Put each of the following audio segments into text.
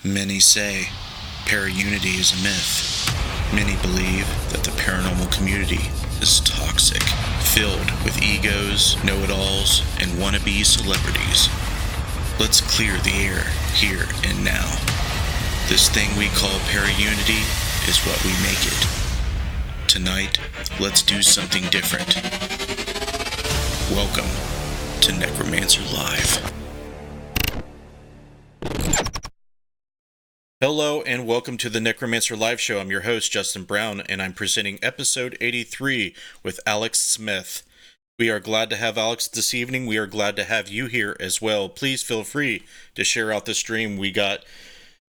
Many say para-unity is a myth. Many believe that the paranormal community is toxic, filled with egos, know-it-alls, and wannabe celebrities. Let's clear the air here and now. This thing we call para-unity is what we make it. Tonight, let's do something different. Welcome to Necromancer Live. Hello and welcome to the Necromancer Live Show. I'm your host, Justin Brown, and I'm presenting episode 83 with Alex Smith. We are glad to have Alex this evening. We are glad to have you here as well. Please feel free to share out the stream. We got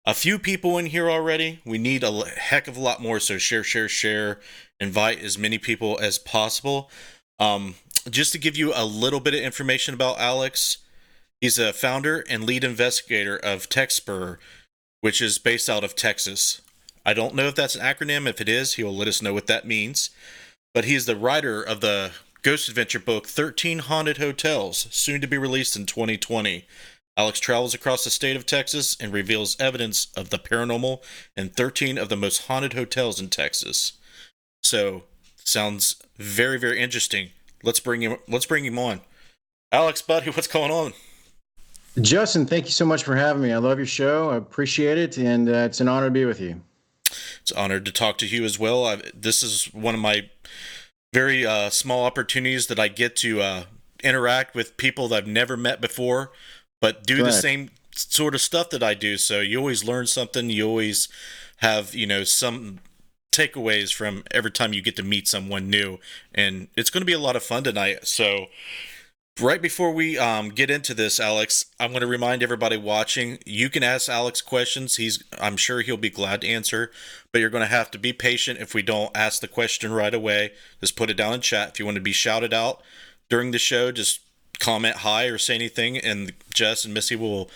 a few people in here already. We need a heck of a lot more, so share. Invite as many people as possible. Just to give you a little bit of information about Alex, he's a founder and lead investigator of TEXSPR, which is based out of Texas. I don't know if that's an acronym. If it is, he will let us know what that means. But he is the writer of the ghost adventure book 13 Haunted Hotels, soon to be released in 2020. Alex travels across the state of Texas and reveals evidence of the paranormal in 13 of the most haunted hotels in Texas. So, sounds very, very interesting. Let's bring him on. Alex, buddy, what's going on? Justin, thank you so much for having me. I love your show. I appreciate it, and it's an honor to be with you. It's an honor to talk to you as well. This is one of my very small opportunities that I get to interact with people that I've never met before, but do the same sort of stuff that I do. So you always learn something. You always have, some takeaways from every time you get to meet someone new. And it's going to be a lot of fun tonight. So right before we get into this, Alex, I'm going to remind everybody watching, you can ask Alex questions. I'm sure he'll be glad to answer, but you're going to have to be patient if we don't ask the question right away. Just put it down in chat. If you want to be shouted out during the show, just comment hi or say anything, and Jess and Missy will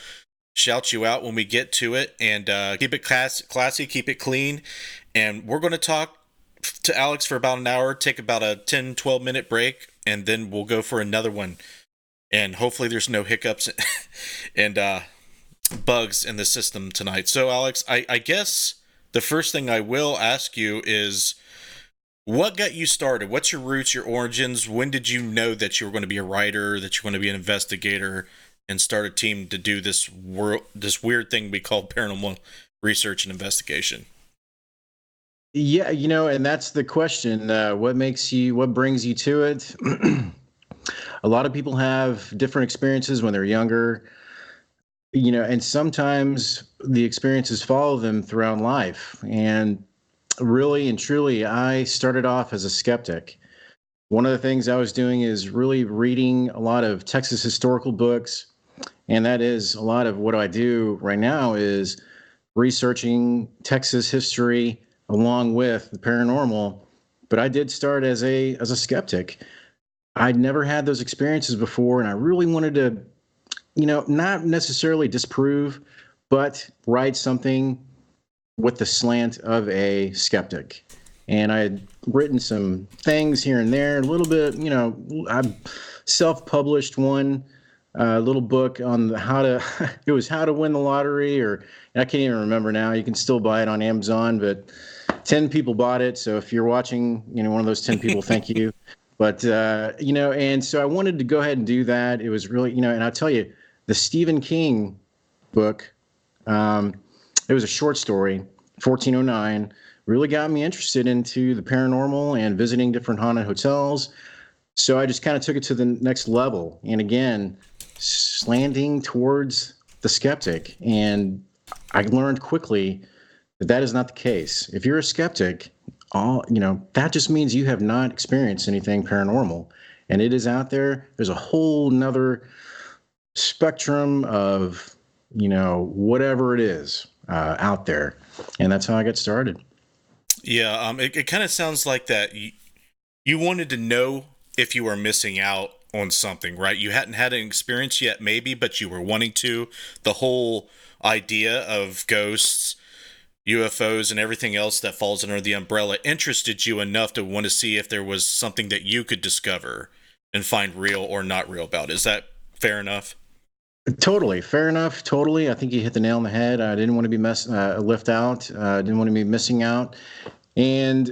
shout you out when we get to it. And keep it classy, keep it clean. And we're going to talk to Alex for about an hour, take about a 10-12 minute break, and then we'll go for another one. And hopefully there's no hiccups and bugs in the system tonight. So, Alex, I guess the first thing I will ask you is, what got you started? What's your roots, your origins? When did you know that you were going to be a writer, that you were going to be an investigator, and start a team to do this weird thing we call paranormal research and investigation? Yeah, and that's the question. What brings you to it? A lot of people have different experiences when they're younger, and sometimes the experiences follow them throughout life. And really and truly, I started off as a skeptic. One of the things I was doing is really reading a lot of Texas historical books. And that is a lot of what I do right now is researching Texas history along with the paranormal. But I did start as a skeptic. I'd never had those experiences before, and I really wanted to, not necessarily disprove, but write something with the slant of a skeptic. And I had written some things here and there, a little bit, I self-published one little book on it was how to win the lottery, or I can't even remember now. You can still buy it on Amazon, but 10 people bought it. So if you're watching, one of those 10 people, thank you. But, and so I wanted to go ahead and do that. It was really, and I'll tell you, the Stephen King book, it was a short story, 1409, really got me interested into the paranormal and visiting different haunted hotels. So I just kind of took it to the next level. And again, slanting towards the skeptic. And I learned quickly that is not the case. If you're a skeptic, that just means you have not experienced anything paranormal. And it is out there. There's a whole nother spectrum of, whatever it is out there. And that's how I got started. Yeah, it kind of sounds like that you wanted to know if you were missing out on something, right? You hadn't had an experience yet, maybe, but you were wanting to. The whole idea of ghosts, UFOs, and everything else that falls under the umbrella interested you enough to want to see if there was something that you could discover and find real or not real about. Is that fair enough? Totally. Fair enough. Totally. I think you hit the nail on the head. I didn't want to be left out. Didn't want to be missing out. And,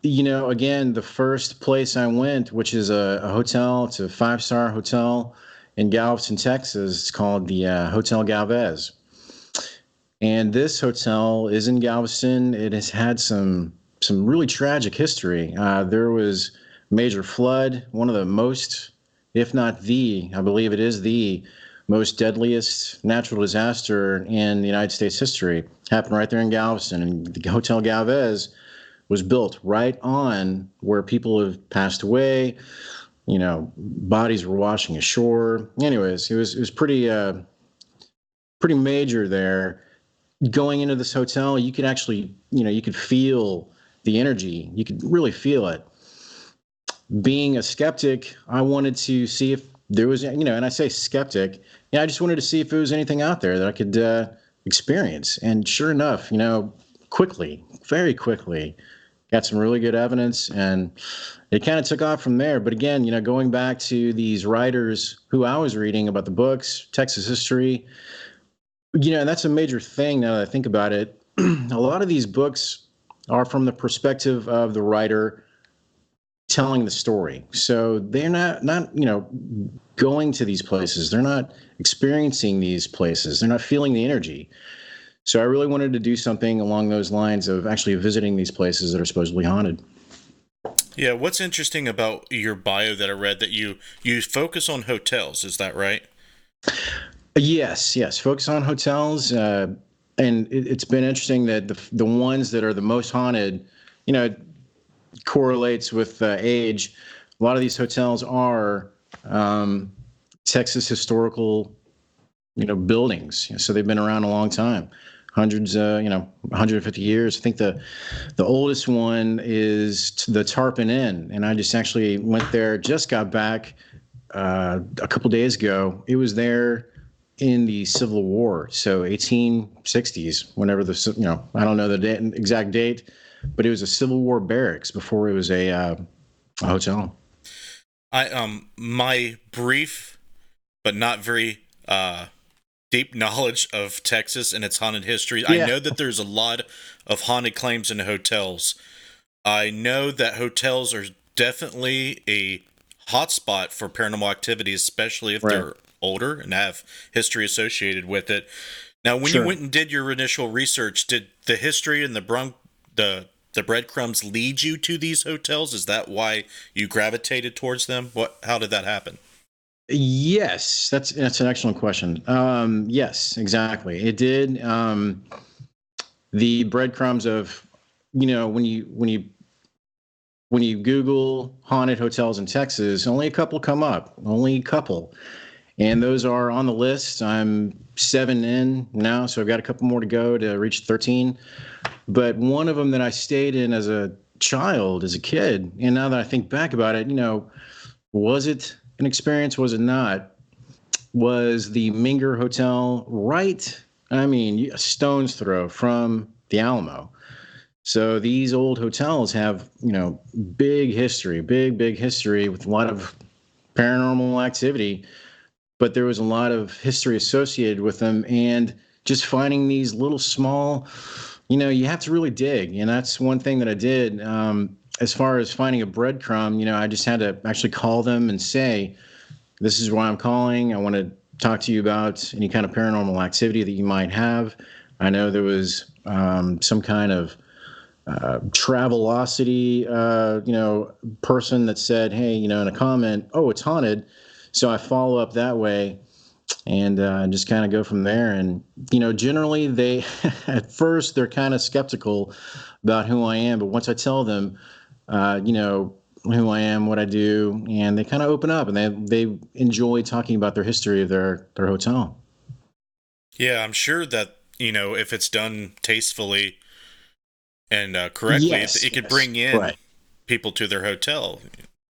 again, the first place I went, which is a hotel, it's a 5-star hotel in Galveston, Texas. It's called the Hotel Galvez. And this hotel is in Galveston. It has had some really tragic history. There was major flood, one of the most, if not the, I believe it is the most deadliest natural disaster in the United States history. Happened right there in Galveston, and the Hotel Galvez was built right on where people have passed away. Bodies were washing ashore. Anyways, it was pretty major there. Going into this hotel, you could actually, you could feel the energy. You could really feel it. Being a skeptic, I wanted to see if there was, and I say skeptic, I just wanted to see if there was anything out there that I could experience. And sure enough, quickly, very quickly, got some really good evidence, and it kind of took off from there. But again, going back to these writers who I was reading about the books, Texas history, and that's a major thing now that I think about it. A lot of these books are from the perspective of the writer telling the story. So they're not going to these places. They're not experiencing these places. They're not feeling the energy. So I really wanted to do something along those lines of actually visiting these places that are supposedly haunted. Yeah, what's interesting about your bio that I read that you focus on hotels, is that right? Yes. Focus on hotels. And it's been interesting that the ones that are the most haunted, correlates with age. A lot of these hotels are Texas historical, buildings. So they've been around a long time, hundreds, 150 years. I think the oldest one is the Tarpon Inn, and I just actually went there. Just got back a couple days ago. It was there in the Civil War, so 1860s. Whenever I don't know the exact date, but it was a Civil War barracks before it was a hotel. My brief but not very deep knowledge of Texas and its haunted history. Yeah. I know that there's a lot of haunted claims in hotels. I know that hotels are definitely a hotspot for paranormal activity, especially if they're older and have history associated with it. Now, when you went and did your initial research, did the history and the breadcrumbs lead you to these hotels? Is that why you gravitated towards them? How did that happen? Yes, that's an excellent question. Yes, exactly. It did. The breadcrumbs of, when you Google haunted hotels in Texas, only a couple come up. Only a couple. And those are on the list. I'm 7 in now, so I've got a couple more to go to reach 13. But one of them that I stayed in as a child, as a kid, and now that I think back about it, was it an experience? Was it not? Was the Minger Hotel right? I mean, a stone's throw from the Alamo. So these old hotels have, big history, big history with a lot of paranormal activity, but there was a lot of history associated with them. And just finding these little small, you have to really dig. And that's one thing that I did. As far as finding a breadcrumb, I just had to actually call them and say, this is why I'm calling. I want to talk to you about any kind of paranormal activity that you might have. I know there was some kind of Travelocity, person that said, hey, in a comment, oh, it's haunted. So I follow up that way and just kind of go from there. And, generally they, at first, they're kind of skeptical about who I am. But once I tell them, who I am, what I do, and they kind of open up and they enjoy talking about their history of their hotel. Yeah, I'm sure that, if it's done tastefully and correctly, it could bring in people to their hotel.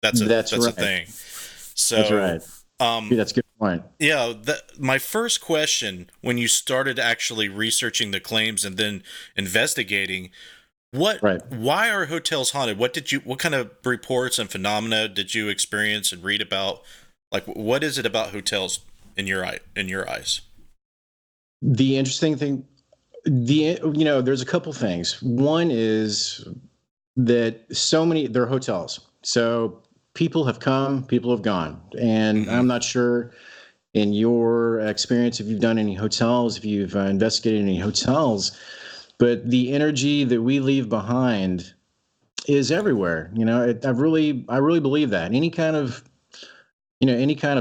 That's a thing. So that's right. That's a good point. Yeah, my first question when you started actually researching the claims and then investigating, why are hotels haunted? What kind of reports and phenomena did you experience and read about? Like, what is it about hotels? in your eyes? The interesting thing, there's a couple things. One is that they're hotels. So people have come, people have gone. And Mm-hmm. I'm not sure in your experience if you've done any hotels, if you've investigated any hotels, but the energy that we leave behind is everywhere. I really believe that. Any kind of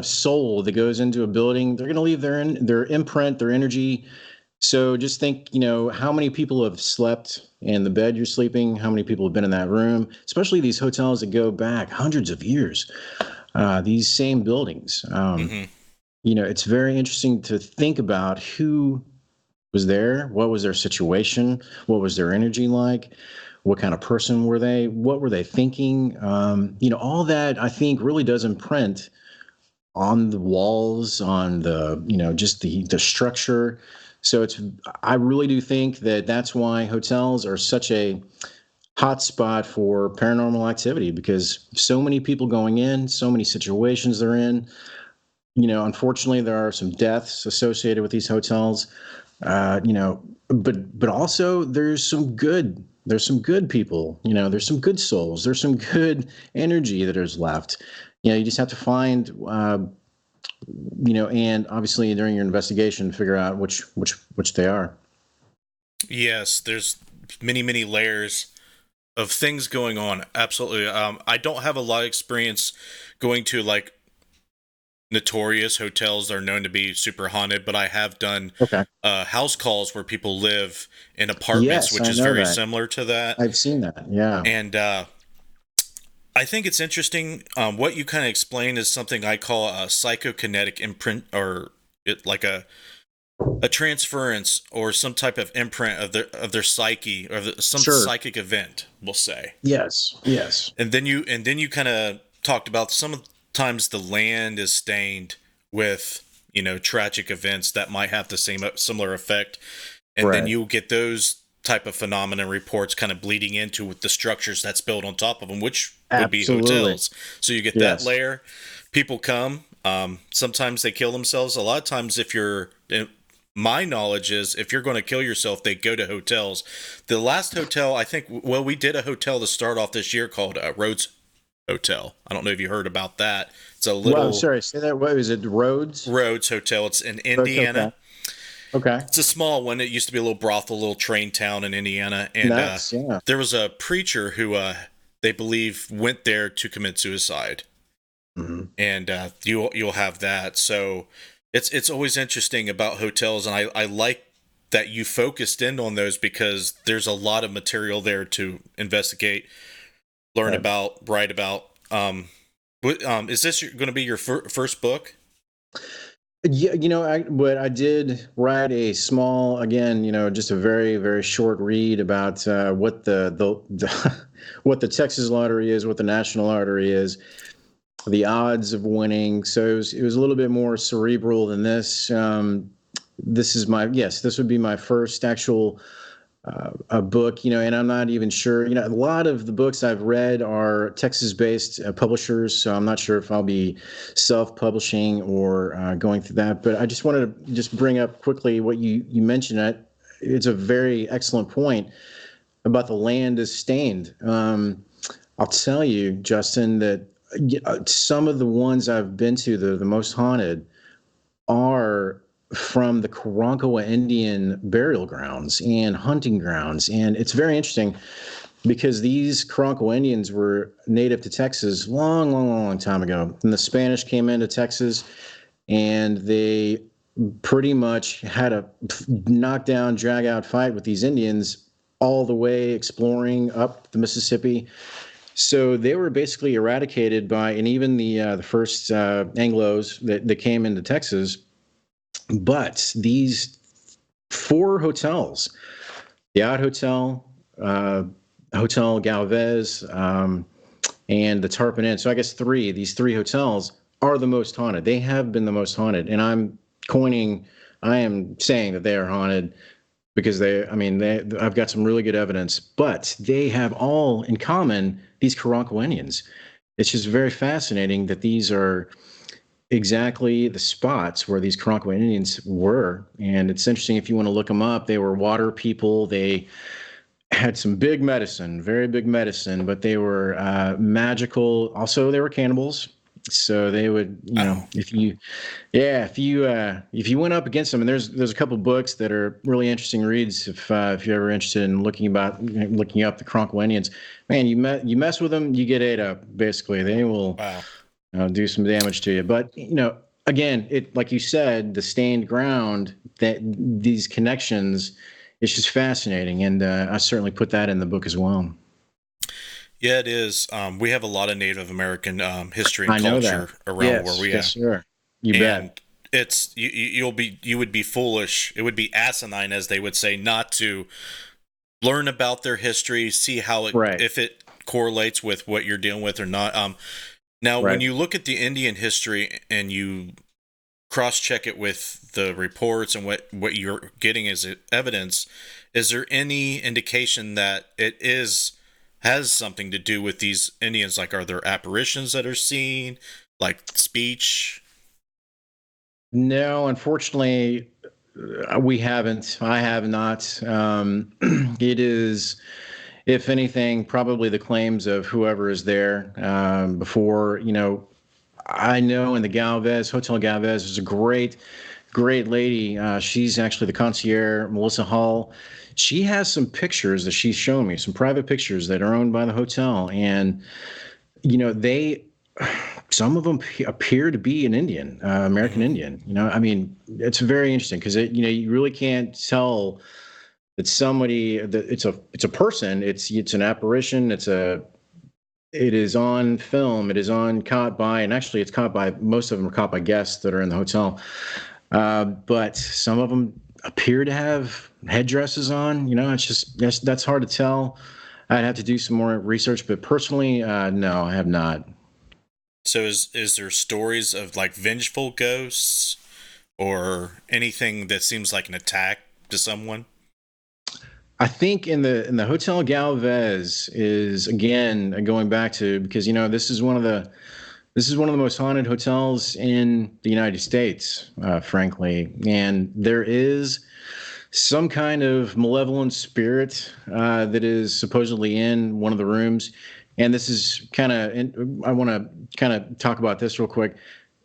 soul that goes into a building, they're going to leave their imprint, their energy. So just think, how many people have slept in the bed you're sleeping, how many people have been in that room, especially these hotels that go back hundreds of years, these same buildings. Mm-hmm. It's very interesting to think about who was there, what was their situation, what was their energy like, what kind of person were they, what were they thinking. All that I think really does imprint on the walls, on the, just the structure. So I really do think that that's why hotels are such a hot spot for paranormal activity, because so many people going in, so many situations they're in. Unfortunately, there are some deaths associated with these hotels. But also there's some good people. There's some good souls. There's some good energy that is left. You just have to find, and obviously during your investigation, figure out which they are. Yes, there's many layers of things going on. Absolutely. I don't have a lot of experience going to like notorious hotels that are known to be super haunted, but I have done Okay. house calls where people live in apartments, Yes, which I is know very that. similar to that. I've seen that. Yeah. And I think it's interesting. What you kind of explained is something I call a psychokinetic imprint, or like a transference or some type of imprint of their psyche, or some Sure. psychic event, we'll say. Yes. Yes. And then you kind of talked about sometimes the land is stained with tragic events that might have the similar effect, and then Right. you get those type of phenomena reports kind of bleeding into with the structures that's built on top of them, which would be Absolutely. hotels. So you get that Yes. layer. People come. Sometimes they kill themselves. A lot of times, my knowledge is if you're going to kill yourself, they go to hotels. The last hotel, I think, we did a hotel to start off this year called Rhodes Hotel. I don't know if you heard about that. It's a Well, I'm little sorry. Say that. What was it? Rhodes? Rhodes Hotel. It's in Rhodes. Okay. Indiana. Okay. It's a small one. It used to be a little brothel, a little train town in Indiana. And Nice. Yeah. there was a preacher who they believe went there to commit suicide. Mm-hmm. And you'll have that. So it's always interesting about hotels, and I like that you focused in on those because there's a lot of material there to investigate, learn Right. about, write about. Is this going to be your first book? Yeah, I did write a small, again, just a very, very short read about what the what the Texas lottery is, what the national lottery is, the odds of winning. So it was a little bit more cerebral than this. This would be my first actual a book, and I'm not even sure. A lot of the books I've read are Texas-based publishers, so I'm not sure if I'll be self-publishing or going through that. But I just wanted to just bring up quickly what you mentioned. It's a very excellent point about the land is stained. I'll tell you, Justin, that some of the ones I've been to, the most haunted, are from the Karankawa Indian burial grounds and hunting grounds. And it's very interesting because these Karankawa Indians were native to Texas long, long, long, long time ago. And the Spanish came into Texas and they pretty much had a knockdown, drag out fight with these Indians all the way exploring up the Mississippi. So they were basically eradicated by, and even the first Anglos that came into Texas. But these four hotels, the Odd Hotel, Hotel Galvez, and the Tarpon Inn. So I guess these three hotels are the most haunted. They have been the most haunted. And I am saying that they are haunted because I've got some really good evidence, but they have all in common these Karankawa Indians. It's just very fascinating that these are, exactly the spots where these Karankawa Indians were. And it's interesting if you want to look them up. They were water people. They had some big medicine, very big medicine, but they were magical. Also, they were cannibals. So they would, Oh, if you went up against them, and there's a couple books that are really interesting reads if you're ever interested in looking up the Karankawa Indians, man, you mess with them, you get ate up. Basically, they will wow. do some damage to you. But again, it like you said, the stained ground that these connections, it's just fascinating, and I certainly put that in the book as well. Yeah, it is. We have a lot of Native American history and I know that. culture around where Yes, we yes, are, sir. You and bet. it's you would be foolish. It would be asinine, as they would say, not to learn about their history, see how it Right, if it correlates with what you're dealing with or not. Now, when right. you look at the Indian history and you cross-check it with the reports and what you're getting as evidence, is there any indication that it is has something to do with these Indians? Like, are there apparitions that are seen, like speech? No, unfortunately, we haven't. I have not. It is, if anything, probably the claims of whoever is there before. I know in the Galvez Hotel Galvez, there's a great lady. She's actually the concierge, Melissa Hall. She has some pictures that she's shown me, some private pictures that are owned by the hotel, and they some of them appear to be an Indian, American Hmm. Indian. I mean, it's very interesting because you really can't tell that somebody that it's a person. It's an apparition. It is on film. It is on caught by, and actually, it's caught by most of them are caught by guests that are in the hotel. But some of them appear to have headdresses on. It's just that's hard to tell. I'd have to do some more research, but personally, no, I have not. So is there stories of like vengeful ghosts or anything that seems like an attack to someone? I think in the Hotel Galvez is again going back to because this is one of the most haunted hotels in the United States, frankly, and there is some kind of malevolent spirit that is supposedly in one of the rooms. And this is kind of, I want to kind of talk about this real quick.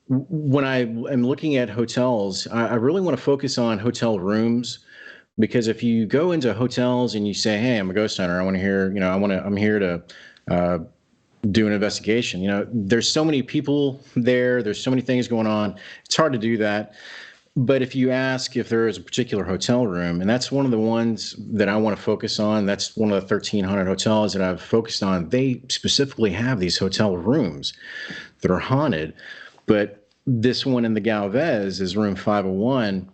When I am looking at hotels, I really want to focus on hotel rooms because if you go into hotels and you say, "Hey, I'm a ghost hunter. I want to hear, I'm here to uh, do an investigation." There's so many people there. There's so many things going on. It's hard to do that. But if you ask if there is a particular hotel room, and that's one of the ones that I want to focus on, that's one of the 1,300 hotels that I've focused on. They specifically have these hotel rooms that are haunted. But this one in the Galvez is room 501.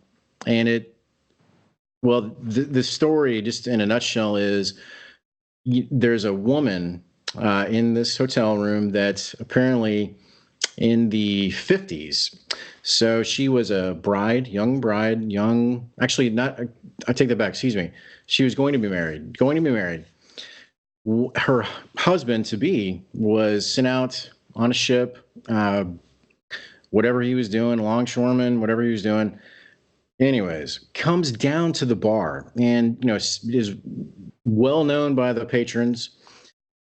And the story, just in a nutshell, is there's a woman in this hotel room that's apparently in the 50s. So she was a bride, actually, not, I take that back, excuse me. She was going to be married. Her husband to be was sent out on a ship, whatever he was doing, longshoreman, whatever he was doing. Anyways, comes down to the bar and, is well known by the patrons.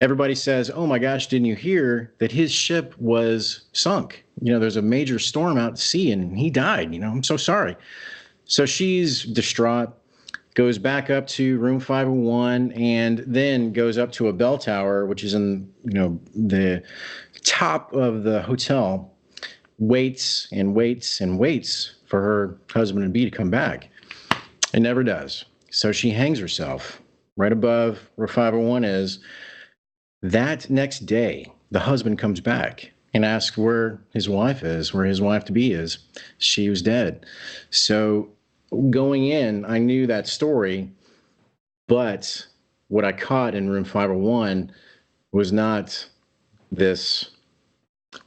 Everybody says, "Oh my gosh, didn't you hear that his ship was sunk? There's a major storm out at sea and he died. I'm so sorry." So she's distraught, goes back up to room 501, and then goes up to a bell tower, which is in, the top of the hotel, waits and waits and waits for her husband to be to come back. It never does. So she hangs herself right above where 501 is. That next day, the husband comes back and asks where his wife is, where his wife to be is. She was dead. So going in, I knew that story, but what I caught in room 501 was not this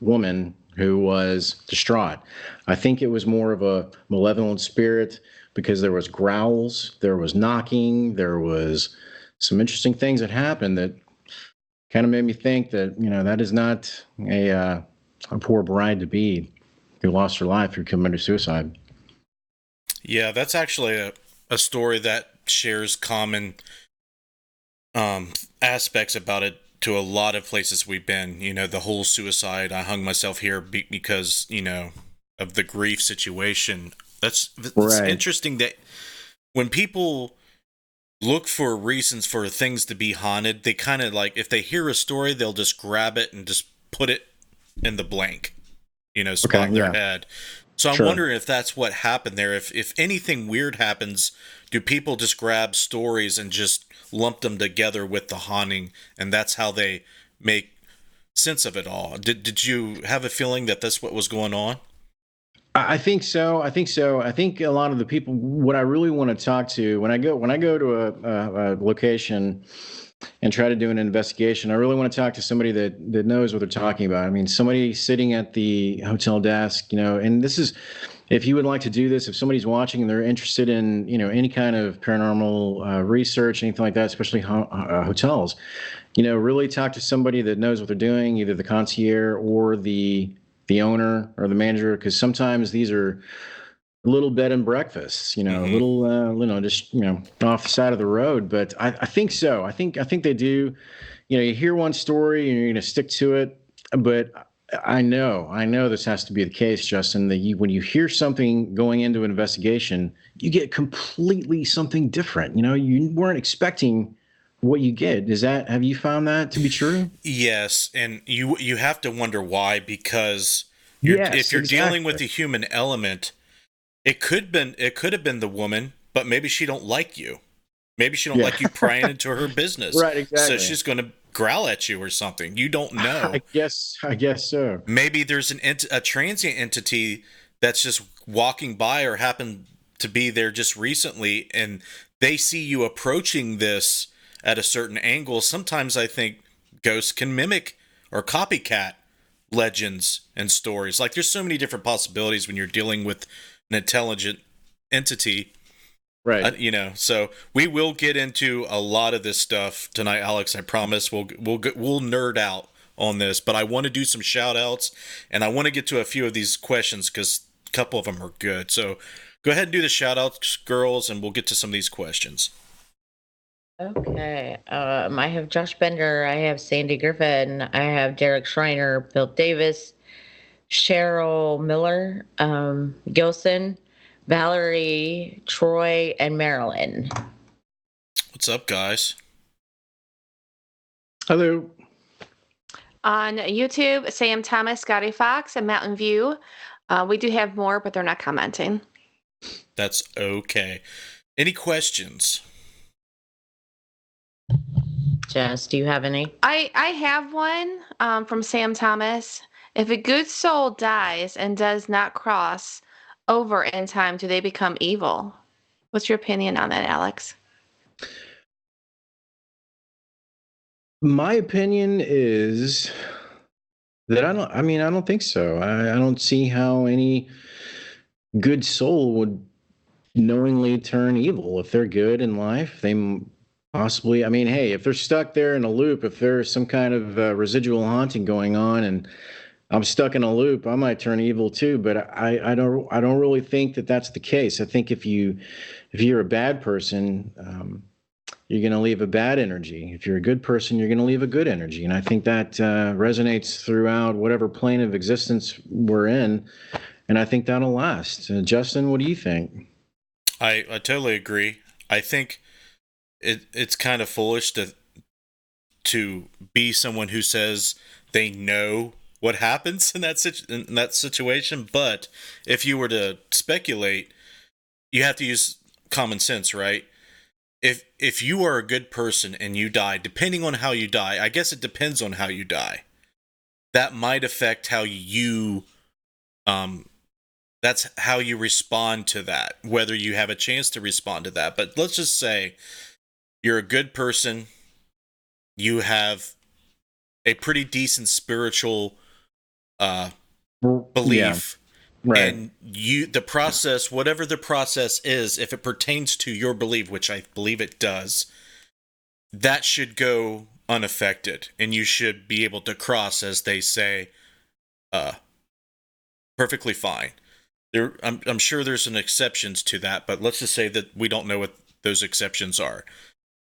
woman who was distraught. I think it was more of a malevolent spirit because there was growls, there was knocking, there was some interesting things that happened that kind of made me think that that is not a poor bride to be. who lost her life who committed suicide. Yeah, that's actually a story that shares common aspects about it to a lot of places we've been. You know, the whole suicide. I hung myself here because of the grief situation. It's Right. interesting that when people look for reasons for things to be haunted, they kind of like if they hear a story, they'll just grab it and just put it in the blank, spot Okay. in their Yeah. head. So I'm Sure. wondering if that's what happened there. If anything weird happens, do people just grab stories and just lump them together with the haunting, and that's how they make sense of it all? Did you have a feeling that that's what was going on? I think so. I think so. I think a lot of the people. What I really want to talk to when I go to a location and try to do an investigation, I really want to talk to somebody that knows what they're talking about. I mean, somebody sitting at the hotel desk, and this is if you would like to do this, if somebody's watching and they're interested in, any kind of paranormal research, anything like that, especially hotels, really talk to somebody that knows what they're doing, either the concierge or the owner or the manager, because sometimes these are little bed and breakfasts, Mm-hmm. little, just off the side of the road. But I think so. I think they do. You hear one story and you're going to stick to it. But I know this has to be the case, Justin. That when you hear something going into an investigation, you get completely something different. You weren't expecting what you get. Have you found that to be true? Yes, and you have to wonder why, because if Yes, you're dealing with exactly. the human element, it could have been the woman, but maybe she don't like you. Maybe she don't Yeah. like you prying into her business, Right, so exactly. she's going to growl at you or something. You don't know. I guess so. Maybe there's a transient entity that's just walking by or happened to be there just recently, and they see you approaching this at a certain angle. Sometimes I think ghosts can mimic or copycat legends and stories. Like there's so many different possibilities when you're dealing with an intelligent entity. Right. So we will get into a lot of this stuff tonight, Alex. I promise we'll nerd out on this, but I want to do some shout outs and I want to get to a few of these questions because a couple of them are good. So go ahead and do the shout outs, girls, and we'll get to some of these questions. Okay. I have Josh Bender. I have Sandy Griffin. I have Derek Schreiner, Bill Davis, Cheryl Miller, Gilson, Valerie, Troy, and Marilyn. What's up, guys? Hello. On YouTube, Sam Thomas, Scotty Fox, and Mountain View. We do have more, but they're not commenting. That's okay. Any questions? Jess, do you have any? I have one from Sam Thomas. If a good soul dies and does not cross over in time, do they become evil? What's your opinion on that, Alex? My opinion is that I don't think so. I don't see how any good soul would knowingly turn evil. If they're good in life, possibly, hey, if they're stuck there in a loop, if there's some kind of residual haunting going on and I'm stuck in a loop, I might turn evil too. But I don't really think that that's the case. I think if you're a bad person, you're going to leave a bad energy. If you're a good person, you're going to leave a good energy. And I think that resonates throughout whatever plane of existence we're in. And I think that'll last. Justin, what do you think? I totally agree. I think it's kind of foolish to be someone who says they know what happens in that situation. But if you were to speculate, you have to use common sense, right? If you are a good person and you die, depending on how you die, I guess it depends on how you die. That might affect how you um that's how you respond to that, whether you have a chance to respond to that. But let's just say you're a good person, you have a pretty decent spiritual uh, Well, yeah, belief, right. and the process, whatever the process is, if it pertains to your belief, which I believe it does, that should go unaffected, and you should be able to cross, as they say, uh, perfectly fine. I'm sure there's some exceptions to that, but let's just say that we don't know what those exceptions are.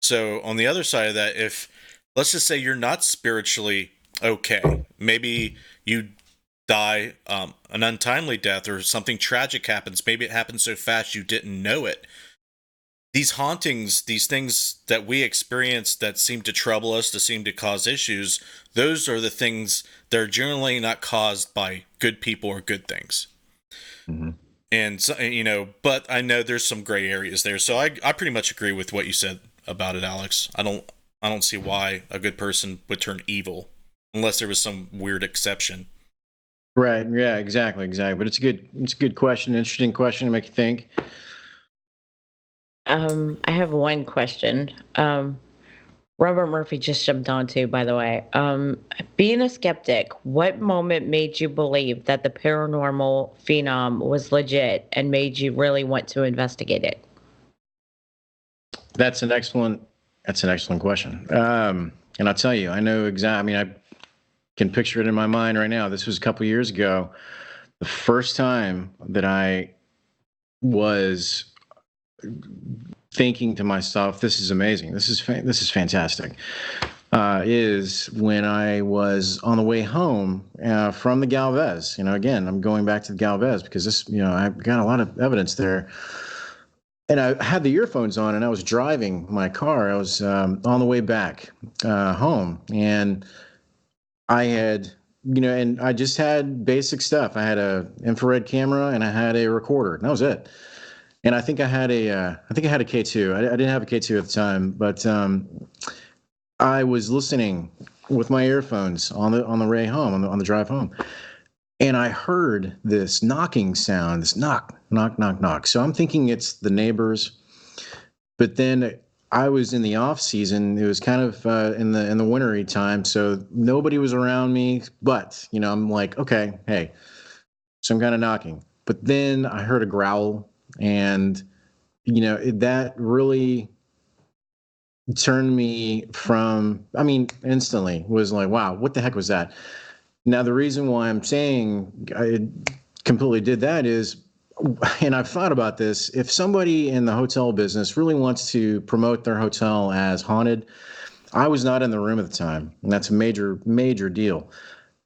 So on the other side of that, if let's just say you're not spiritually okay, maybe you die an untimely death or something tragic happens. Maybe it happened so fast you didn't know it. These hauntings, these things that we experience that seem to trouble us, that seem to cause issues, those are the things that are generally not caused by good people or good things. Mm-hmm. And so, you know, but I know there's some gray areas there. So I pretty much agree with what you said about it, Alex. I don't see why a good person would turn evil unless there was some weird exception. Right. Yeah, exactly. But it's a good question, interesting question to make you think. I have one question. Robert Murphy just jumped on too, by the way. Being a skeptic, what moment made you believe that the paranormal phenom was legit and made you really want to investigate it? That's an excellent question. And I'll tell you, I know exactly. I mean, I can picture it in my mind right now. This was a couple years ago. The first time that I was thinking to myself, "This is amazing. This is fantastic." Is when I was on the way home from the Galvez. You know, again, I'm going back to the Galvez because this, you know, I've got a lot of evidence there. And I had the earphones on, and I was driving my car. I was on the way back home, and I had, you know, and I just had basic stuff. I had a infrared camera, and I had a recorder, and that was it. And I think I had a K2. I didn't have a K2 at the time, but I was listening with my earphones on the way home, on the drive home, and I heard this knocking sound, this knock, knock, knock, knock. So I'm thinking it's the neighbors, but then I was in the off season. It was kind of in the wintry time, so nobody was around me. But you know, I'm like, okay, hey, some kind of knocking. But then I heard a growl, and you know, that really turned me from, I mean, instantly was like, wow, what the heck was that? Now, the reason why I'm saying I completely did that is, and I've thought about this, if somebody in the hotel business really wants to promote their hotel as haunted, I was not in the room at the time, and that's a major, major deal.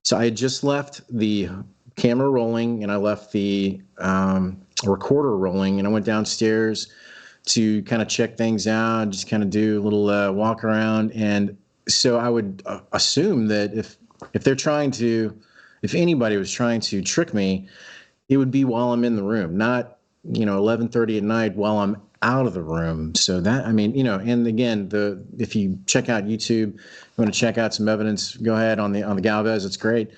So I had just left the camera rolling, and I left the recorder rolling, and I went downstairs to kind of check things out, just kind of do a little walk around. And so I would assume that if they're trying to, if anybody was trying to trick me, it would be while I'm in the room, not, you know, 11:30 at night while I'm out of the room. So that, I mean, you know, and again, if you check out YouTube, you want to check out some evidence, go ahead on the Galvez. It's great.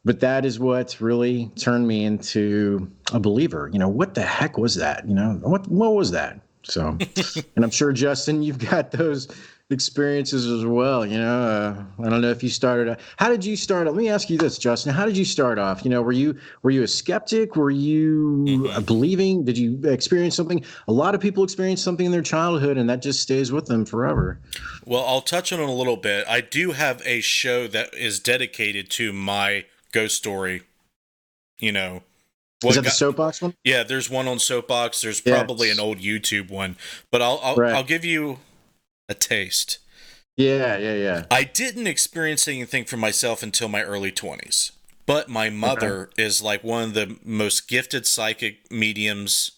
But that is what really turned me into a believer. You know, what the heck was that? You know, what was that? So, and I'm sure, Justin, you've got those experiences as well. You know, I don't know if you started. How did you start? Let me ask you this, Justin. How did you start off? You know, were you a skeptic? Were you believing? Did you experience something? A lot of people experience something in their childhood, and that just stays with them forever. Well, I'll touch on it a little bit. I do have a show that is dedicated to my ghost story. You know. Is that the Soapbox one? Yeah, there's one on Soapbox. There's probably an old YouTube one, but I'll give you a taste. Yeah. I didn't experience anything for myself until my early 20s, but my mother is like one of the most gifted psychic mediums,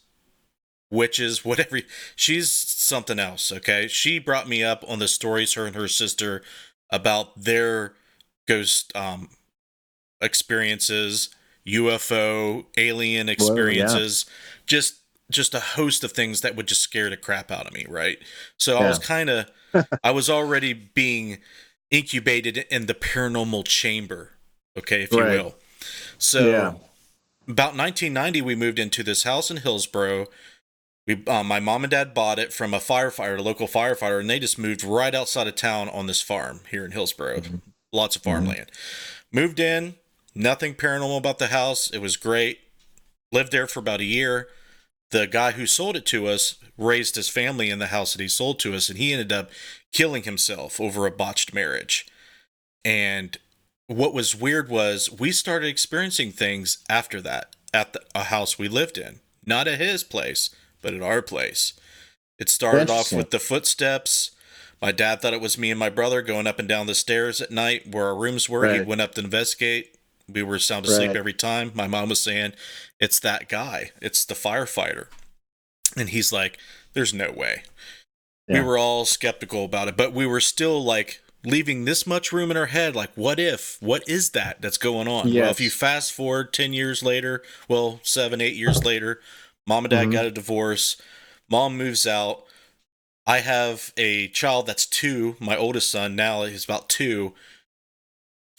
witches, whatever. She's something else. Okay, she brought me up on the stories her and her sister about their ghost experiences. UFO, alien experiences, whoa, yeah. just a host of things that would just scare the crap out of me, right? So yeah. I was already being incubated in the paranormal chamber, okay, if you will. So about 1990, we moved into this house in Hillsboro. My mom and dad bought it from a local firefighter, and they just moved right outside of town on this farm here in Hillsboro. Mm-hmm. Lots of farmland. Mm-hmm. Moved in. Nothing paranormal about the house. It was great. Lived there for about a year. The guy who sold it to us raised his family in the house that he sold to us, and he ended up killing himself over a botched marriage. And what was weird was we started experiencing things after that at a house we lived in, not at his place, but at our place. It started off Interesting. with the footsteps. My dad thought it was me and my brother going up and down the stairs at night where our rooms were. He Right. went up to investigate. We were sound asleep Right. every time. My mom was saying, "It's that guy. It's the firefighter." And he's like, "There's no way." Yeah. We were all skeptical about it, but we were still like leaving this much room in our head. Like, what if? What is that that's going on? Well, Yes. if you fast forward 10 years later, well, 7, 8 years later, mom and dad Mhm. got a divorce. Mom moves out. I have a child that's 2. My oldest son now is about 2.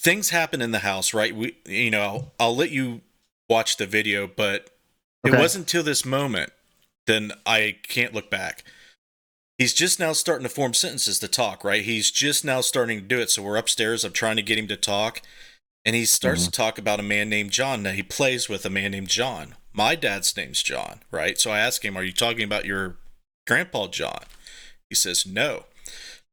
Things happen in the house, right? I'll let you watch the video, but it Okay. wasn't until this moment, then I can't look back. He's just now starting to form sentences to talk, right? He's just now starting to do it. So we're upstairs. I'm trying to get him to talk. And he starts to talk about a man named John. Now, he plays with a man named John. My dad's name's John, right? So I ask him, "Are you talking about your grandpa, John?" He says, "No.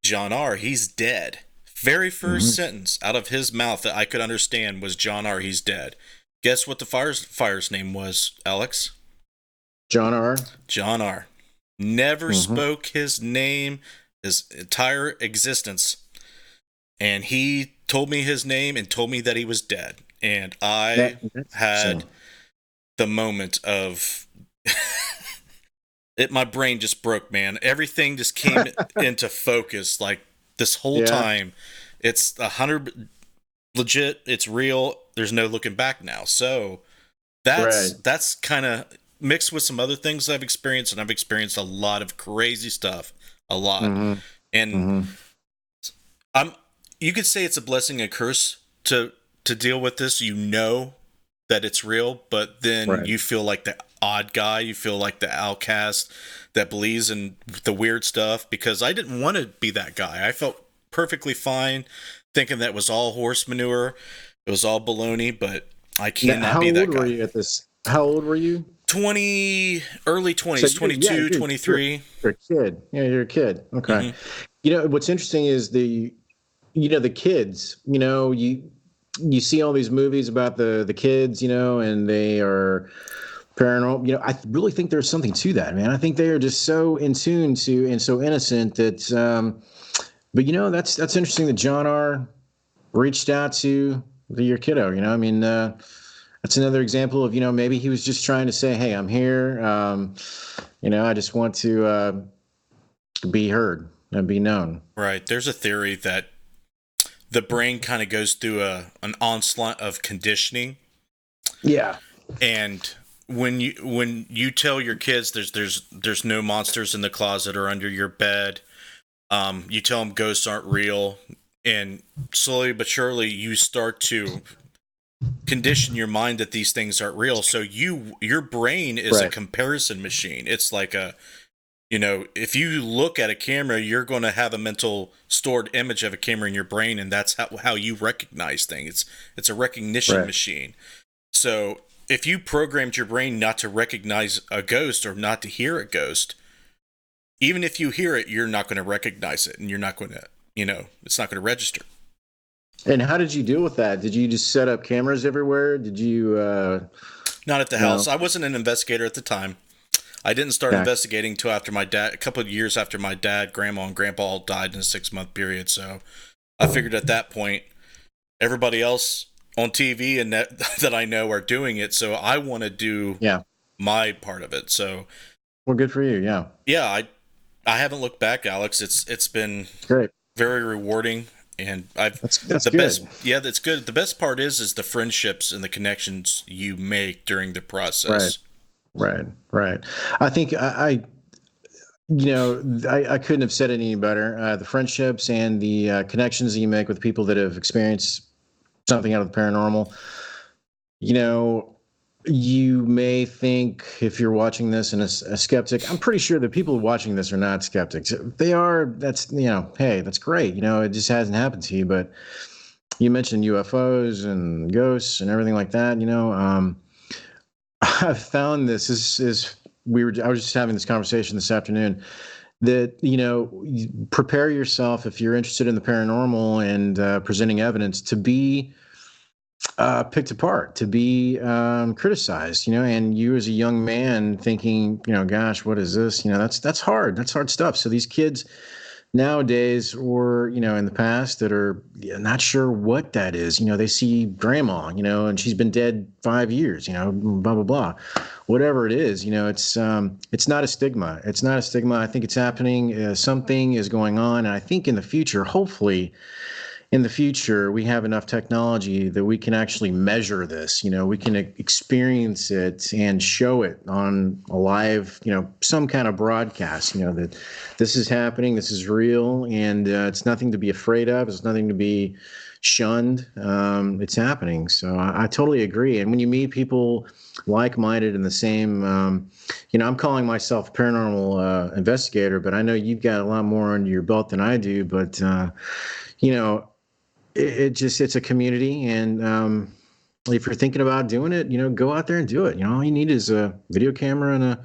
John R., he's dead." Very first sentence out of his mouth that I could understand was John R., he's dead. Guess what the fire's name was, Alex? John R. John R. Never spoke his name his entire existence. And he told me his name and told me that he was dead. And I had the moment of my brain just broke, man. Everything just came into focus like this whole time. It's 100 legit, it's real. There's no looking back now. So that's kind of mixed with some other things I've experienced, and I've experienced a lot of crazy stuff. A lot. And you could say it's a blessing and a curse to deal with this. You know that it's real, but then you feel like the odd guy. You feel like the outcast that believes in the weird stuff, because I didn't want to be that guy. I felt perfectly fine thinking that was all horse manure. It was all baloney, but I cannot be that guy. How old were you at this? How old were you? Early 20s, So 22, 23. You're a kid. Yeah, you're a kid. Okay. You know, what's interesting is the kids, you see all these movies about the kids, and they are paranormal. I really think there's something to that, man. I think they are just so in tune to and so innocent that, but that's interesting that John R. reached out to your kiddo, that's another example of, maybe he was just trying to say, "Hey, I'm here. I just want to be heard and be known." Right. There's a theory that the brain kind of goes through an onslaught of conditioning. Yeah. And when you tell your kids there's no monsters in the closet or under your bed, you tell them ghosts aren't real, and slowly but surely you start to condition your mind that these things aren't real. So your brain is a comparison machine. It's like if you look at a camera, you're going to have a mental stored image of a camera in your brain, and that's how you recognize things. It's a recognition machine. So if you programmed your brain not to recognize a ghost or not to hear a ghost, even if you hear it, you're not going to recognize it, and you're not going to, it's not going to register. And how did you deal with that? Did you just set up cameras everywhere? Did you? Not at the house. I wasn't an investigator at the time. I didn't start investigating until after my dad, a couple of years after my dad, grandma, and grandpa all died in a 6-month period. So I figured at that point, everybody else on TV and that I know are doing it. So I want to do my part of it. So, well, good for you. Yeah. Yeah. I haven't looked back, Alex. It's been great, very rewarding. And that's the good. best. Yeah, that's good. The best part is the friendships and the connections you make during the process. Right. I think I couldn't have said it any better. The friendships and the connections that you make with people that have experienced something out of the paranormal. You may think, if you're watching this and a skeptic, I'm pretty sure that people watching this are not skeptics. If they are, that's, hey, that's great. It just hasn't happened to you. But you mentioned UFOs and ghosts and everything like that. I've found this I was just having this conversation this afternoon that, prepare yourself if you're interested in the paranormal and presenting evidence to be picked apart, to be criticized, and you as a young man thinking, gosh, what is this? That's hard. That's hard stuff. So these kids nowadays, or in the past, that are not sure what that is, they see grandma, and she's been dead 5 years, blah blah blah, whatever it is, it's not a stigma. It's not a stigma. I think it's happening. Something is going on, and I think in the future, hopefully in the future, we have enough technology that we can actually measure this. We can experience it and show it on a live, some kind of broadcast, that this is happening, this is real, and it's nothing to be afraid of. It's nothing to be shunned. It's happening. So I totally agree. And when you meet people like-minded in the same, I'm calling myself a paranormal investigator, but I know you've got a lot more under your belt than I do. But, it's a community, and if you're thinking about doing it, go out there and do it. All you need is a video camera and a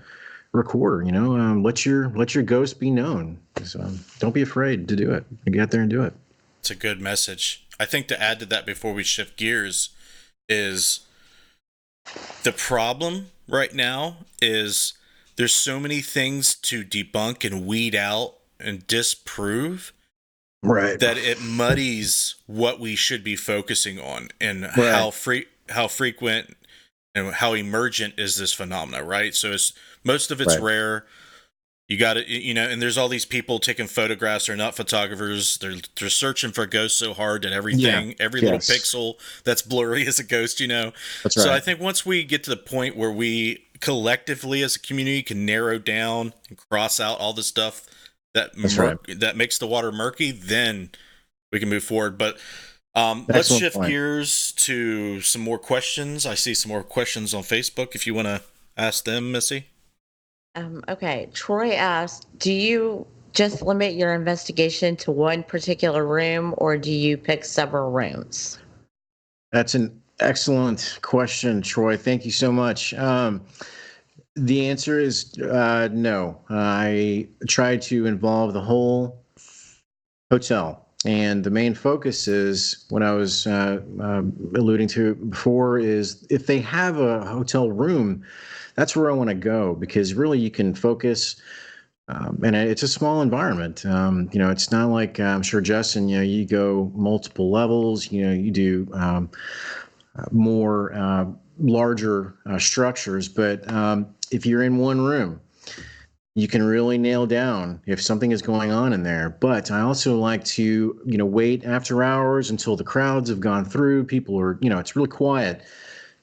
recorder. Let your ghost be known. So don't be afraid to do it. Get out there and do it. It's a good message. I think to add to that before we shift gears is the problem right now is there's so many things to debunk and weed out and disprove. Right. That it muddies what we should be focusing on, and right. how frequent and how emergent is this phenomena, right? So most of it's right. rare. You got to, and there's all these people taking photographs. They're not photographers. They're searching for ghosts so hard that every little pixel that's blurry is a ghost, That's right. So I think once we get to the point where we collectively as a community can narrow down and cross out all the stuff that makes the water murky, then we can move forward. But let's shift gears to some more questions. I see some more questions on Facebook if you want to ask them, Missy. Okay. Troy asked, do you just limit your investigation to one particular room, or do you pick several rooms? That's an excellent question, Troy. Thank you so much. The answer is no. I try to involve the whole hotel. And the main focus is, what I was alluding to before, is if they have a hotel room, that's where I want to go, because really you can focus. And it's a small environment. It's not like, I'm sure, Justin, you go multiple levels, you do more larger structures. But if you're in one room, you can really nail down if something is going on in there. But I also like to, wait after hours until the crowds have gone through. People are, it's really quiet.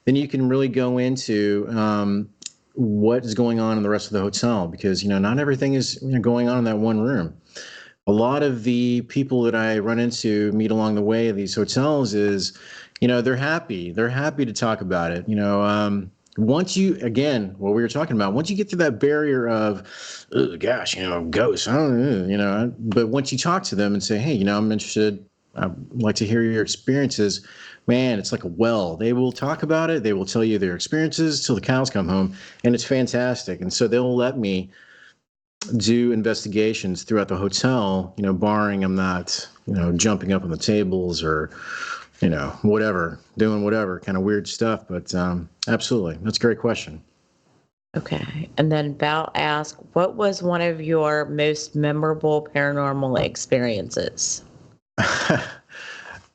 Then you can really go into what is going on in the rest of the hotel, because, not everything is going on in that one room. A lot of the people that I run into, meet along the way of these hotels is, they're happy. They're happy to talk about it. Once you, again, what we were talking about, once you get through that barrier of, oh, gosh, ghosts, I don't know, but once you talk to them and say, hey, I'm interested, I'd like to hear your experiences, man, it's like a well. They will talk about it. They will tell you their experiences till the cows come home, and it's fantastic. And so they'll let me do investigations throughout the hotel, barring I'm not, jumping up on the tables or, whatever, doing whatever kind of weird stuff. But absolutely, that's a great question. Okay. And then Val asked, what was one of your most memorable paranormal experiences?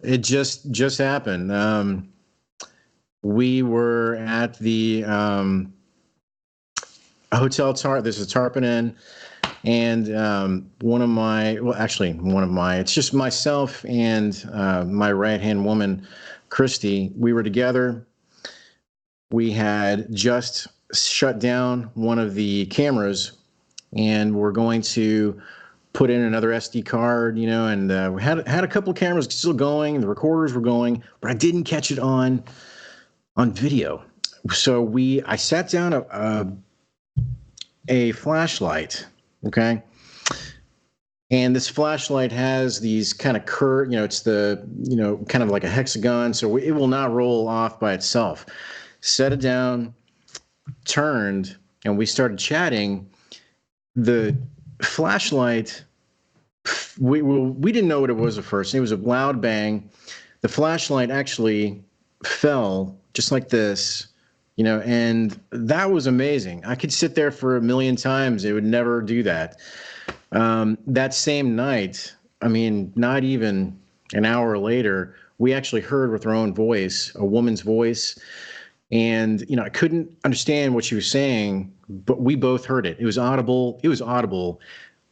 It just happened. We were at the Hotel There's a Tarpon Inn, and it's just myself and my right-hand woman, Christy. We were together. We had just shut down one of the cameras, and we're going to put in another SD card, and we had a couple of cameras still going, the recorders were going, but I didn't catch it on video. So I sat down a flashlight, okay? And this flashlight has these kind of curved, it's the, kind of like a hexagon, so it will not roll off by itself. Set it down, turned, and we started chatting. The flashlight, we didn't know what it was at first. It was a loud bang. The flashlight actually fell just like this, and that was amazing. I could sit there for a million times. It would never do that. That same night, I mean, not even an hour later, we actually heard with our own voice, a woman's voice. And, I couldn't understand what she was saying, but we both heard it. It was audible. It was audible.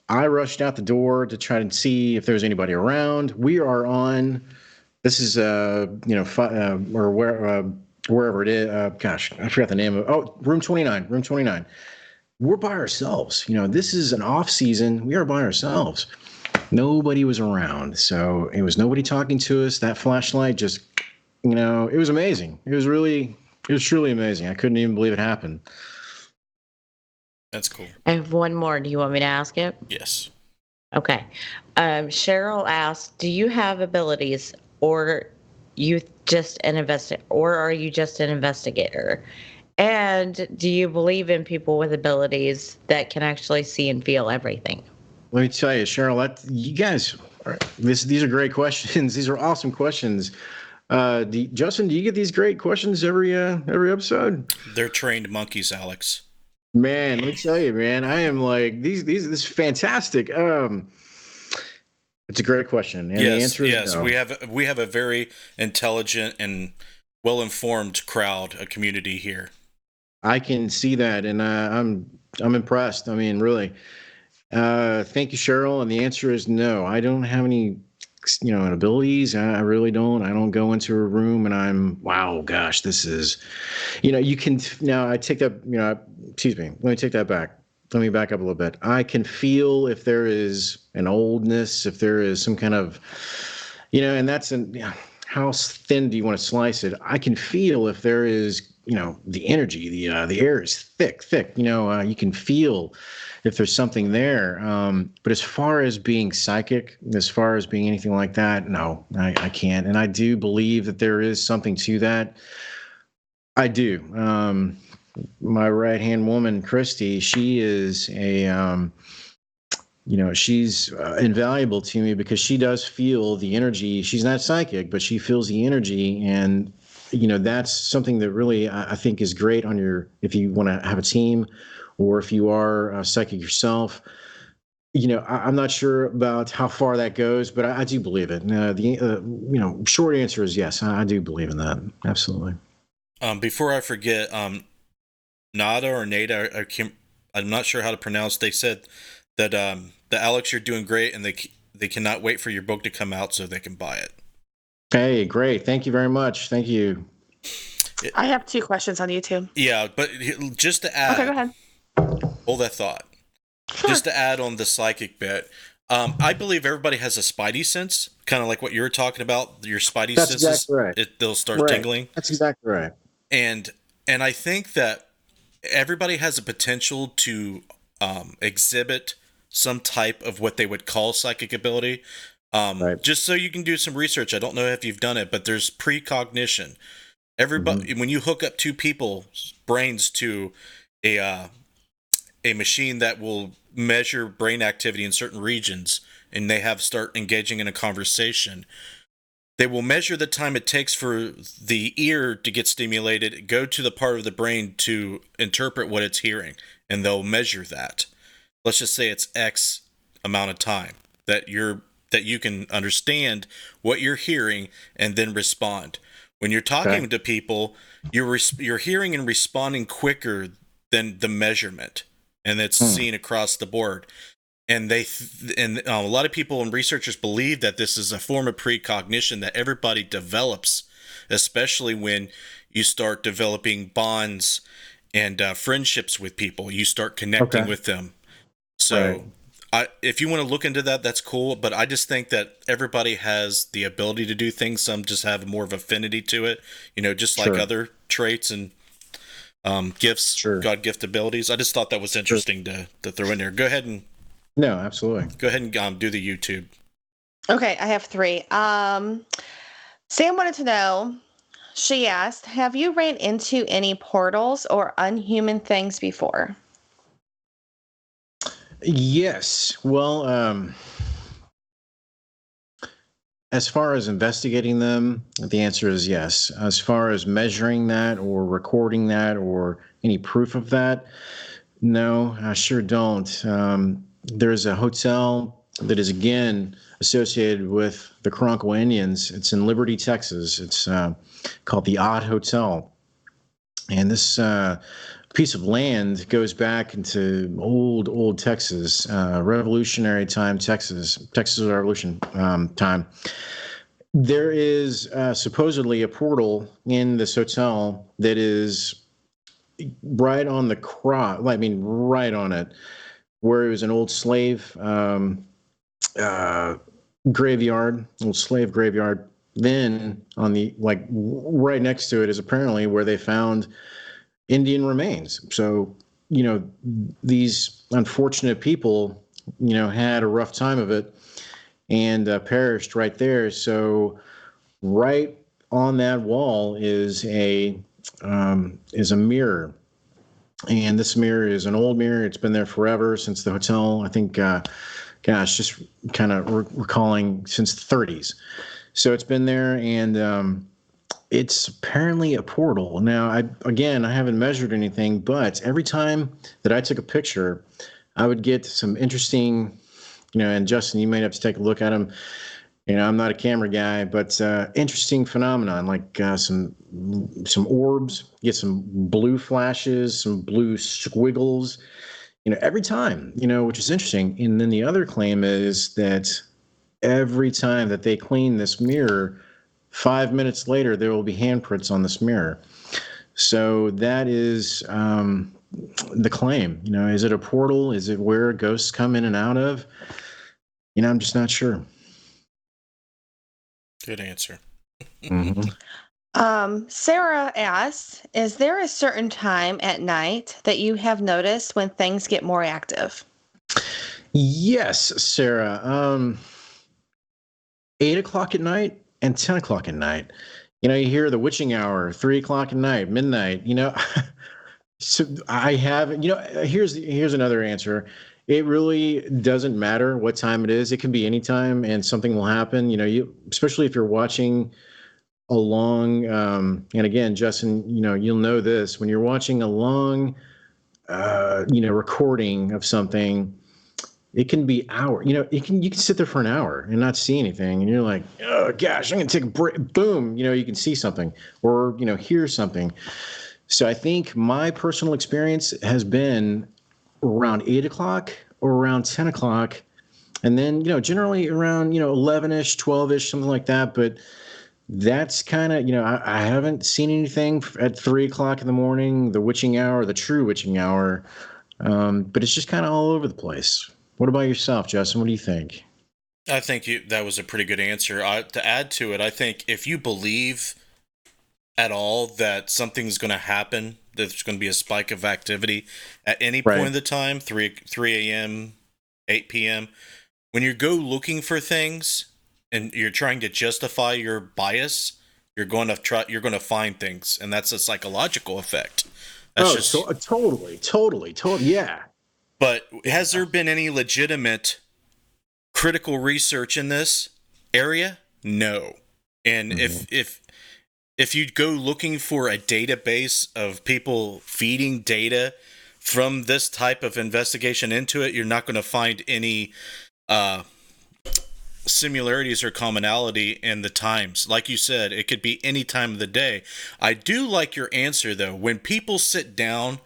I rushed out the door to try to see if there was anybody around. We are on, this is, or wherever it is. Gosh, I forgot the name of, room 29, room 29. We're by ourselves. This is an off season. We are by ourselves. Nobody was around. So it was nobody talking to us. That flashlight just, it was amazing. It was truly amazing. I couldn't even believe it happened. That's cool. I have one more. Do you want me to ask it? Yes. Okay. Cheryl asked, "Do you have abilities, or you just an or are you just an investigator? And do you believe in people with abilities that can actually see and feel everything?" Let me tell you, Cheryl, you guys, these are great questions. These are awesome questions. Justin, do you get these great questions every episode? They're trained monkeys, Alex. Man, let me tell you, man, I am like this is fantastic. It's a great question, and the answer is no. We have a very intelligent and well-informed crowd, a community here. I can see that, and I'm impressed. I mean, really. Thank you, Cheryl. And the answer is no. I don't have any, abilities. I really don't. I don't go into a room and I'm, wow, gosh, this is, you can, now I take that, excuse me, let me take that back. Let me back up a little bit. I can feel if there is an oldness, if there is some kind of, and that's how thin do you want to slice it? I can feel if there is, the energy, the air is thick, you can feel if there's something there. But as far as being psychic, as far as being anything like that, no, I can't. And I do believe that there is something to that. I do. My right-hand woman, Christy, she is she's invaluable to me because she does feel the energy. She's not psychic, but she feels the energy. And, that's something that really I think is great if you want to have a team, or if you are psychic yourself. I'm not sure about how far that goes, but I do believe it. The short answer is yes. I do believe in that. Absolutely. Before I forget, Nada or Nada, I'm not sure how to pronounce. They said that the Alex, you're doing great, and they cannot wait for your book to come out so they can buy it. Hey, great! Thank you very much. Thank you. I have 2 questions on YouTube. Yeah, but just to add. Okay, go ahead. Hold that thought. Sure. Just to add on the psychic bit, I believe everybody has a spidey sense, kind of like what you were talking about. Your spidey senses, exactly right. They'll start tingling. That's exactly right. And I think that everybody has a potential to exhibit some type of what they would call psychic ability. Right. Just so you can do some research. I don't know if you've done it, but there's precognition. Everybody, when you hook up 2 people's brains to a machine that will measure brain activity in certain regions, and they start engaging in a conversation, they will measure the time it takes for the ear to get stimulated, go to the part of the brain to interpret what it's hearing, and they'll measure that. Let's just say it's X amount of time that you can understand what you're hearing and then respond. When you're talking to people, you're hearing and responding quicker than the measurement. And it's seen across the board. And a lot of people and researchers believe that this is a form of precognition that everybody develops, especially when you start developing bonds and friendships with people. You start connecting with them. So if you want to look into that, that's cool. But I just think that everybody has the ability to do things. Some just have more of affinity to it, just like other traits and gifts, God gift abilities. I just thought that was interesting to throw in there. Go ahead and no, absolutely. Go ahead and do the YouTube. Okay, I have 3. Sam wanted to know. She asked, "Have you ran into any portals or unhuman things before?" Yes. Well, as far as investigating them, the answer is yes. As far as measuring that or recording that or any proof of that, no, I sure don't. There's a hotel that is, again, associated with the Karankawa Indians. It's in Liberty, Texas. It's called the Odd Hotel. And this piece of land goes back into old Texas, Revolutionary time Texas Revolution time. There is supposedly a portal in this hotel that is right on the right on it, where it was an old slave graveyard, old slave graveyard. Then on the right next to it is apparently where they found Indian remains. So, these unfortunate people, had a rough time of it and perished right there. So, right on that wall is a mirror, and this mirror is an old mirror. It's been there forever, since the hotel. I think, just kind of recalling, since the 30s. So it's been there, and it's apparently a portal. Now, I haven't measured anything, but every time that I took a picture, I would get some interesting, and Justin, you might have to take a look at them. I'm not a camera guy, but interesting phenomenon, like some orbs, get some blue flashes, some blue squiggles, every time, which is interesting. And then the other claim is that every time that they clean this mirror, 5 minutes later, there will be handprints on this mirror. So that is the claim. Is it a portal? Is it where ghosts come in and out of? I'm just not sure. Good answer. Mm-hmm. Sarah asks, is there a certain time at night that you have noticed when things get more active? Yes, Sarah. 8 o'clock at night and 10 o'clock at night. You hear the witching hour, 3 o'clock at night, midnight. So I have. Here's another answer. It really doesn't matter what time it is. It can be any time, and something will happen. Especially if you're watching a long. And again, Justin, you'll know this when you're watching a long, recording of something. It can be hour. You can sit there for an hour and not see anything, and you're like, oh gosh, I'm gonna take a break. Boom, you can see something or hear something. So I think my personal experience has been around 8 o'clock or around 10 o'clock, and then generally around 11ish, 12ish, something like that. But that's kind of I haven't seen anything at 3 o'clock in the morning, the witching hour, the true witching hour. But it's just kind of all over the place. What about yourself, Justin? What do you think? I think that was a pretty good answer. To add to it, I think if you believe at all that something's going to happen, that there's going to be a spike of activity at any point of the time, 3 a.m., 8 p.m., when you go looking for things and you're trying to justify your bias, you're going to find things, and that's a psychological effect. That's totally, yeah. But has there been any legitimate critical research in this area? No. And if you go looking for a database of people feeding data from this type of investigation into it, you're not going to find any similarities or commonality in the times. Like you said, it could be any time of the day. I do like your answer, though. When people sit down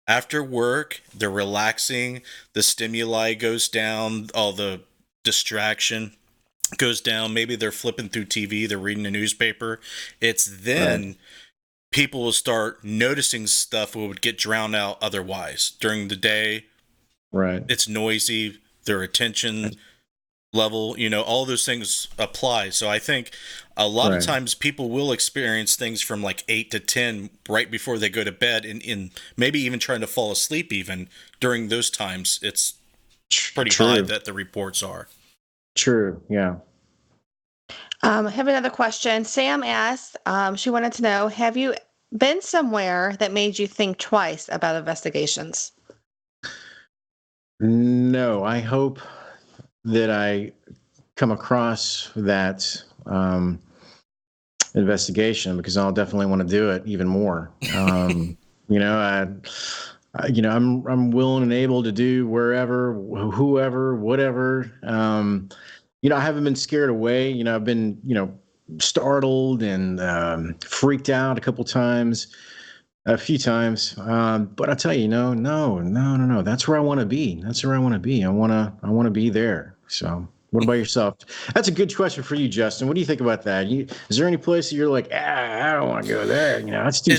after work, they're relaxing, the stimuli goes down, all the distraction goes down. Maybe they're flipping through TV, they're reading a newspaper. It's then people will start noticing stuff that would get drowned out otherwise. During the day, it's noisy, their attention level, all those things apply. So I think a lot of times people will experience things from like 8 to 10 right before they go to bed, and maybe even trying to fall asleep even during those times. It's pretty high that the reports are. True, yeah. I have another question. Sam asked, she wanted to know, have you been somewhere that made you think twice about investigations? No, I hope that I come across that investigation, because I'll definitely want to do it even more. You know, I'm willing and able to do wherever, whoever, whatever. You know, I haven't been scared away. You know, I've been, you know, startled and freaked out a few times. But I tell you, no. That's where I want to be. That's where I want to be. I want to be there. So, what about yourself? That's a good question for you, Justin. What do you think about that? Is there any place that you're like, I don't want to go there? You know, it's too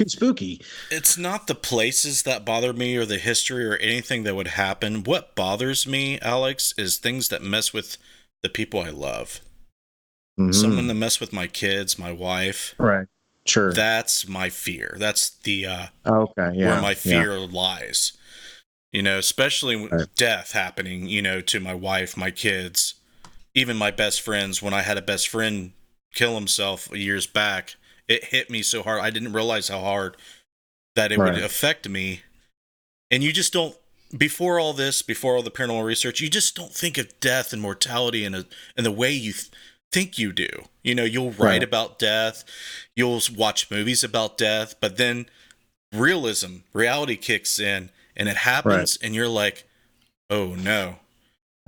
spooky. It's not the places that bother me or the history or anything that would happen. What bothers me, Alex, is things that mess with the people I love. Mm-hmm. Someone that mess with my kids, my wife. Right. Sure. That's my fear. That's the where my fear lies. You know, especially with death happening, you know, to my wife, my kids, even my best friends. When I had a best friend kill himself years back, it hit me so hard. I didn't realize how hard that it would affect me. And you just don't, before all the paranormal research, you just don't think of death and mortality in the way you think you do. You know, you'll write about death, you'll watch movies about death, but then reality kicks in, and it happens, and you're like, oh no,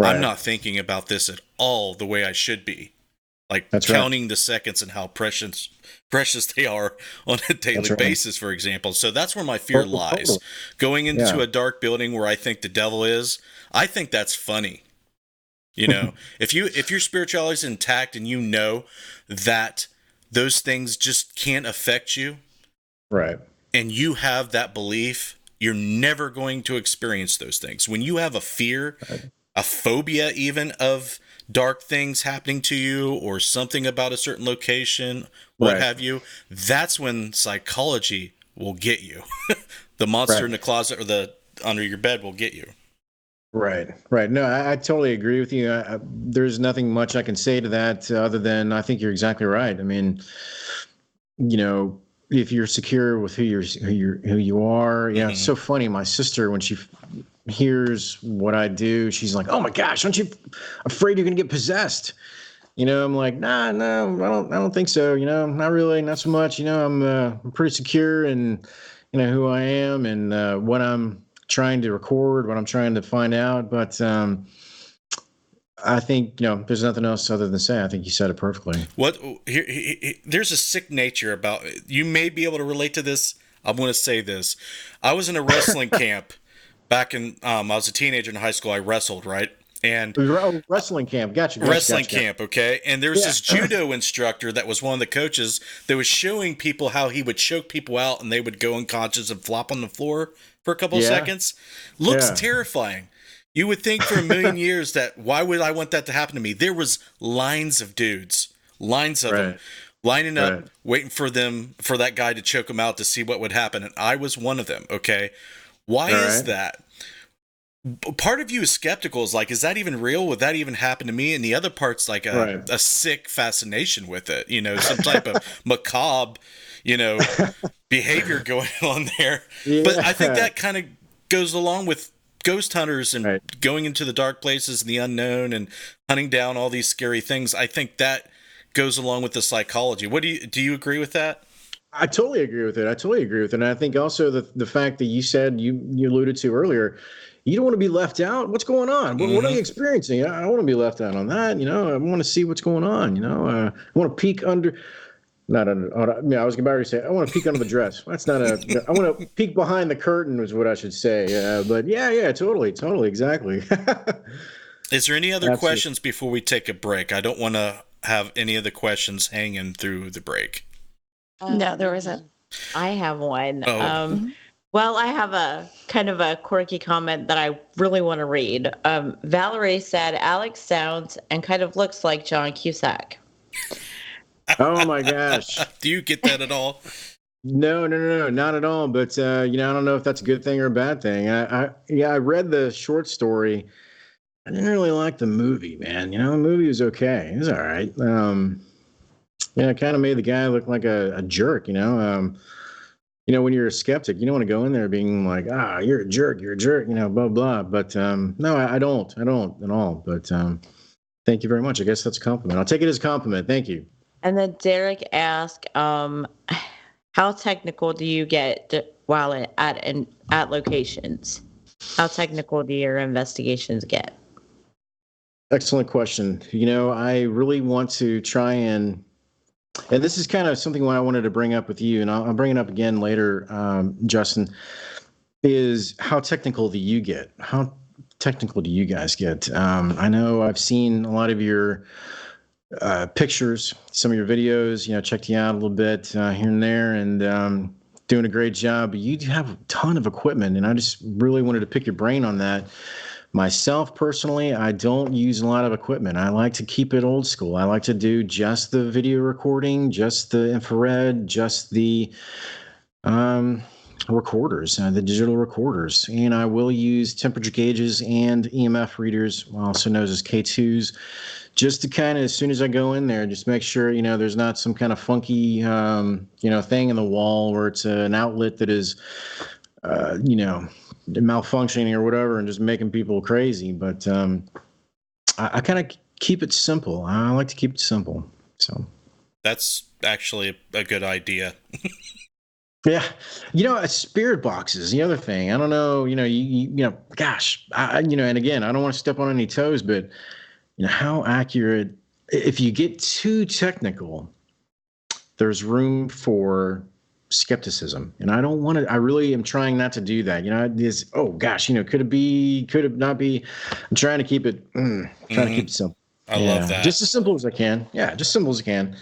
I'm not thinking about this at all the way I should be. Like counting the seconds and how precious they are on a daily basis, for example. So that's where my fear lies. Going into a dark building where I think the devil is, I think that's funny. You know, if your spirituality is intact and you know that those things just can't affect you, right, and you have that belief, you're never going to experience those things. When you have a fear, a phobia even of dark things happening to you or something about a certain location, what have you, that's when psychology will get you. The monster in the closet or the under your bed will get you. Right. No, I totally agree with you. There's nothing much I can say to that other than I think you're exactly right. I mean, you know, if you're secure with who you are, it's so funny. My sister, when she hears what I do, she's like, "Oh my gosh, aren't you afraid you're gonna get possessed?" You know, I'm like, "Nah, no, I don't think so. You know, not really, not so much. You know, I'm pretty secure in, you know, who I am and what I'm trying to record, what I'm trying to find out." But I think, you know, there's nothing else other than say. I think you said it perfectly. There's a sick nature about it. You may be able to relate to this. I'm going to say this. I was in a wrestling camp back in. I was a teenager in high school. I wrestled, right? And wrestling camp. Gotcha. Camp. Okay. And there's this judo instructor that was one of the coaches that was showing people how he would choke people out and they would go unconscious and flop on the floor for a couple of seconds. Looks terrifying. You would think for a million years that why would I want that to happen to me? There was lines of dudes, lines of them, lining up, waiting for that guy to choke them out to see what would happen. And I was one of them. Okay. Why is that? Part of you is skeptical. Is like, is that even real? Would that even happen to me? And the other part's like a sick fascination with it. You know, some type of macabre, you know, behavior going on there. Yeah. But I think that kind of goes along with ghost hunters and going into the dark places and the unknown and hunting down all these scary things. I think that goes along with the psychology. What do you agree with that? I totally agree with it. And I think also the fact that you said you alluded to earlier, you don't want to be left out. What's going on? What are you experiencing? I don't want to be left out on that. You know, I want to see what's going on. You know, I want to peek under. Not under. I was about to say I want to peek under the dress. That's not a. I want to peek behind the curtain is what I should say. But totally, exactly. Is there any other questions before we take a break? I don't want to have any of the questions hanging through the break. No, there isn't. I have one. Well, I have a kind of a quirky comment that I really want to read. Valerie said, Alex sounds and kind of looks like John Cusack. Oh my gosh. Do you get that at all? No, not at all. But, you know, I don't know if that's a good thing or a bad thing. I read the short story. I didn't really like the movie, man. You know, the movie was okay. It was all right. It kind of made the guy look like a jerk, you know. You know, when you're a skeptic, you don't want to go in there being like, you're a jerk, you know, blah, blah. But no, I don't at all. But Thank you very much. I guess that's a compliment. I'll take it as a compliment. Thank you. And then Derek asked, how technical do you get while at locations? How technical do your investigations get? Excellent question. I really want to try and this is kind of something I wanted to bring up with you, and I'll bring it up again later, Justin, is how technical do you get? How technical do you guys get? I know I've seen a lot of your pictures, some of your videos, checked you out a little bit here and there, and doing a great job. You have a ton of equipment, and I just really wanted to pick your brain on that. Myself, personally, I don't use a lot of equipment. I like to keep it old school. I like to do just the video recording, just the infrared, just the recorders, the digital recorders. And I will use temperature gauges and EMF readers, also known as K2s, just to kind of, as soon as I go in there, just make sure, there's not some kind of funky, thing in the wall where it's an outlet that is, malfunctioning or whatever and just making people crazy. But I kind of keep it simple. I like to keep it simple. So that's actually a good idea. Yeah. Spirit boxes, the other thing. I don't know, gosh, and again, I don't want to step on any toes, but how accurate, if you get too technical, there's room for skepticism, and I don't want to. I really am trying not to do that. Could it be? Could it not be? I'm trying to keep it. Trying to keep it simple. I love that. Just as simple as I can. Yeah, just simple as I can.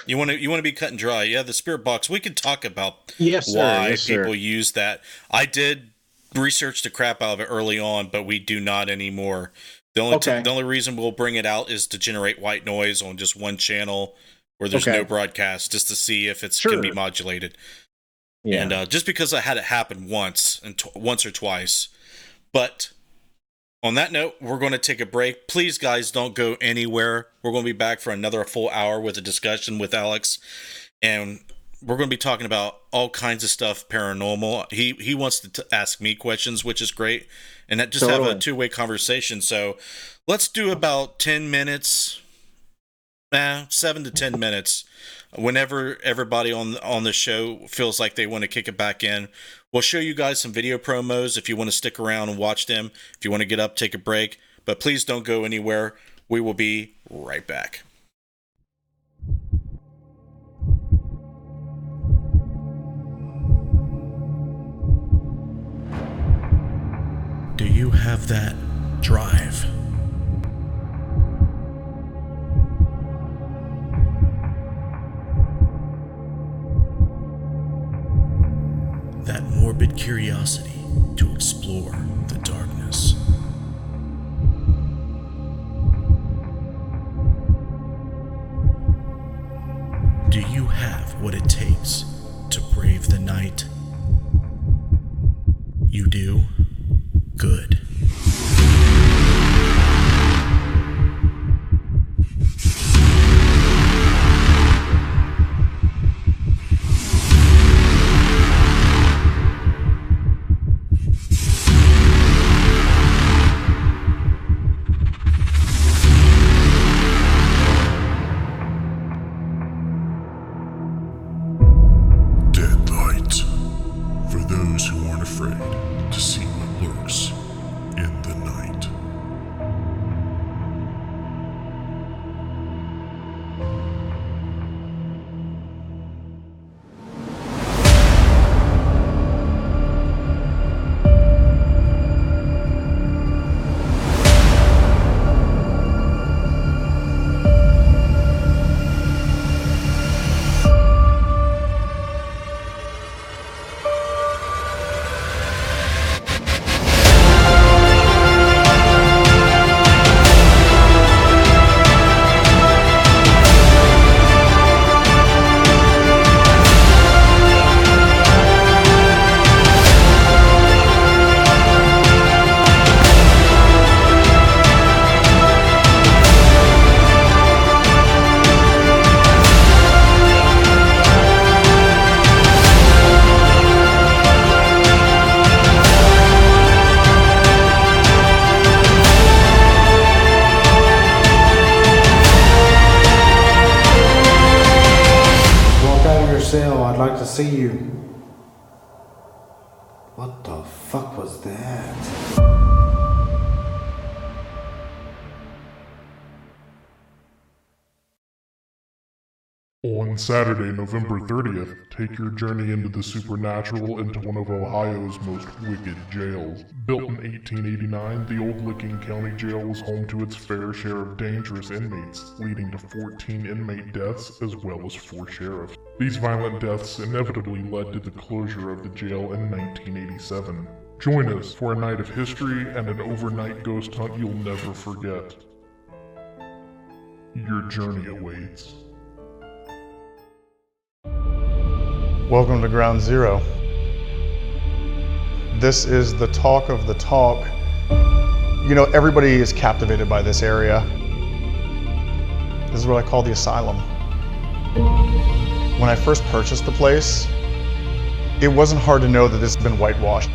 You want to be cut and dry. Yeah, the spirit box. We could talk about why people use that. I did research the crap out of it early on, but we do not anymore. The only reason we'll bring it out is to generate white noise on just one channel where there's no broadcast, just to see if it can be modulated. Yeah. And just because I had it happen once or twice. But on that note, we're going to take a break. Please, guys, don't go anywhere. We're going to be back for another full hour with a discussion with Alex. And we're going to be talking about all kinds of stuff paranormal. He wants to ask me questions, which is great. And that just have a two-way conversation. So let's do about 10 minutes. 7 to 10 minutes. Whenever everybody on the show feels like they want to kick it back in, we'll show you guys some video promos if you want to stick around and watch them. If you want to get up, take a break. But please don't go anywhere. We will be right back. Do you have that drive? That morbid curiosity to explore the darkness. Do you have what it takes to brave the night? You do? Good. see you. What the fuck was that? On Saturday, November 30th, take your journey into the supernatural into one of Ohio's most wicked jails. Built in 1889, the old Licking County Jail was home to its fair share of dangerous inmates, leading to 14 inmate deaths as well as 4 sheriffs. These violent deaths inevitably led to the closure of the jail in 1987. Join us for a night of history and an overnight ghost hunt you'll never forget. Your journey awaits. Welcome to Ground Zero. This is the talk of the talk. You know, everybody is captivated by this area. This is what I call the asylum. When I first purchased the place, it wasn't hard to know that this has been whitewashed.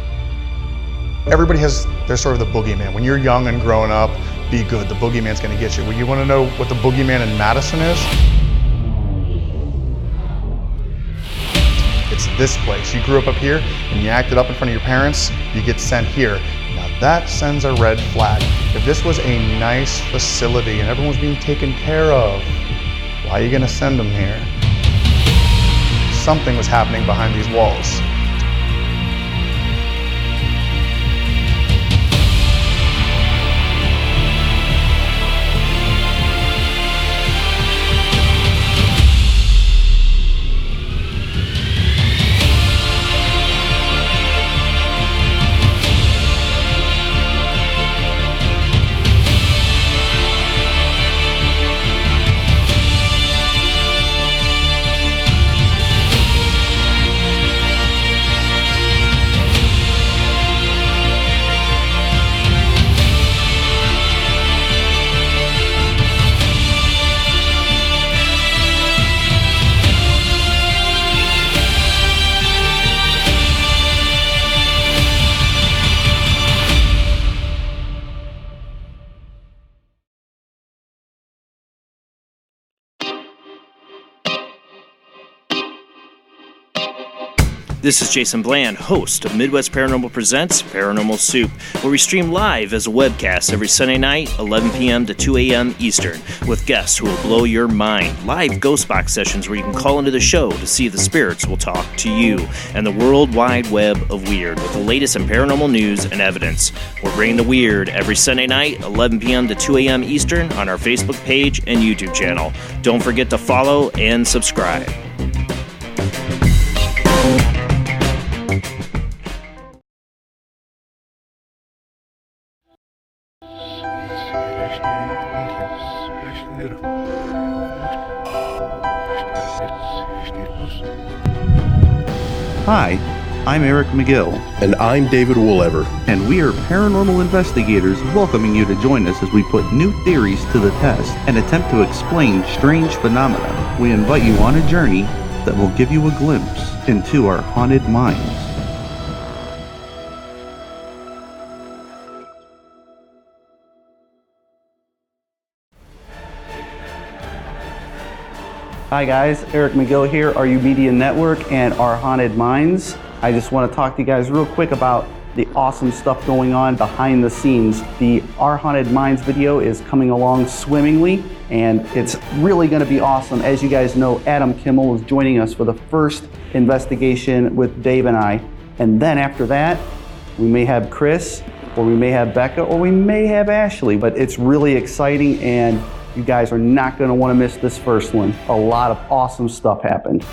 Everybody has their sort of the boogeyman. When you're young and growing up, be good, the boogeyman's gonna get you. Well, you wanna know what the boogeyman in Madison is? It's this place. You grew up here and you acted up in front of your parents, you get sent here. Now that sends a red flag. If this was a nice facility and everyone was being taken care of, why are you gonna send them here? Something was happening behind these walls. This is Jason Bland, host of Midwest Paranormal Presents Paranormal Soup, where we stream live as a webcast every Sunday night, 11 p.m. to 2 a.m. Eastern, with guests who will blow your mind. Live ghost box sessions where you can call into the show to see if the spirits will talk to you, and the world wide web of weird with the latest in paranormal news and evidence. We're bringing the weird every Sunday night, 11 p.m. to 2 a.m. Eastern on our Facebook page and YouTube channel. Don't forget to follow and subscribe. Hi, I'm Eric McGill. And I'm David Woolever. And we are paranormal investigators welcoming you to join us as we put new theories to the test and attempt to explain strange phenomena. We invite you on a journey that will give you a glimpse into our haunted minds. Hi guys, Eric McGill here, RU Media Network and Our Haunted Minds. I just want to talk to you guys real quick about the awesome stuff going on behind the scenes. The Our Haunted Minds video is coming along swimmingly and it's really going to be awesome. As you guys know, Adam Kimmel is joining us for the first investigation with Dave and I. And then after that, we may have Chris, or we may have Becca, or we may have Ashley. But it's really exciting and you guys are not going to want to miss this first one. A lot of awesome stuff happened.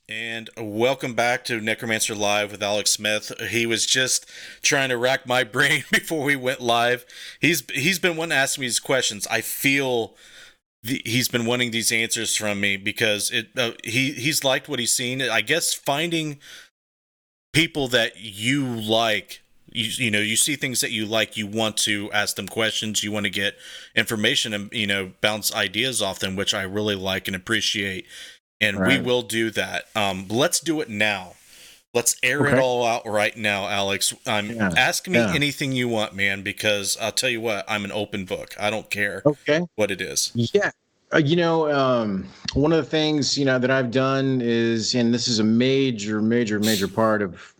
And welcome back to Necromancer Live with Alex Smith. He was just trying to rack my brain before we went live. He's been wanting to ask me these questions. I feel he's been wanting these answers from me because he's liked what he's seen. I guess finding people that you like, you see things that you like, you want to ask them questions, you want to get information and bounce ideas off them, which I really like and appreciate. and we will do that. Let's do it now. Let's air it all out right now, Alex. Ask me anything you want, man, because I'll tell you what, I'm an open book. I don't care what it is. Yeah. One of the things, that I've done is, and this is a major, major, major part of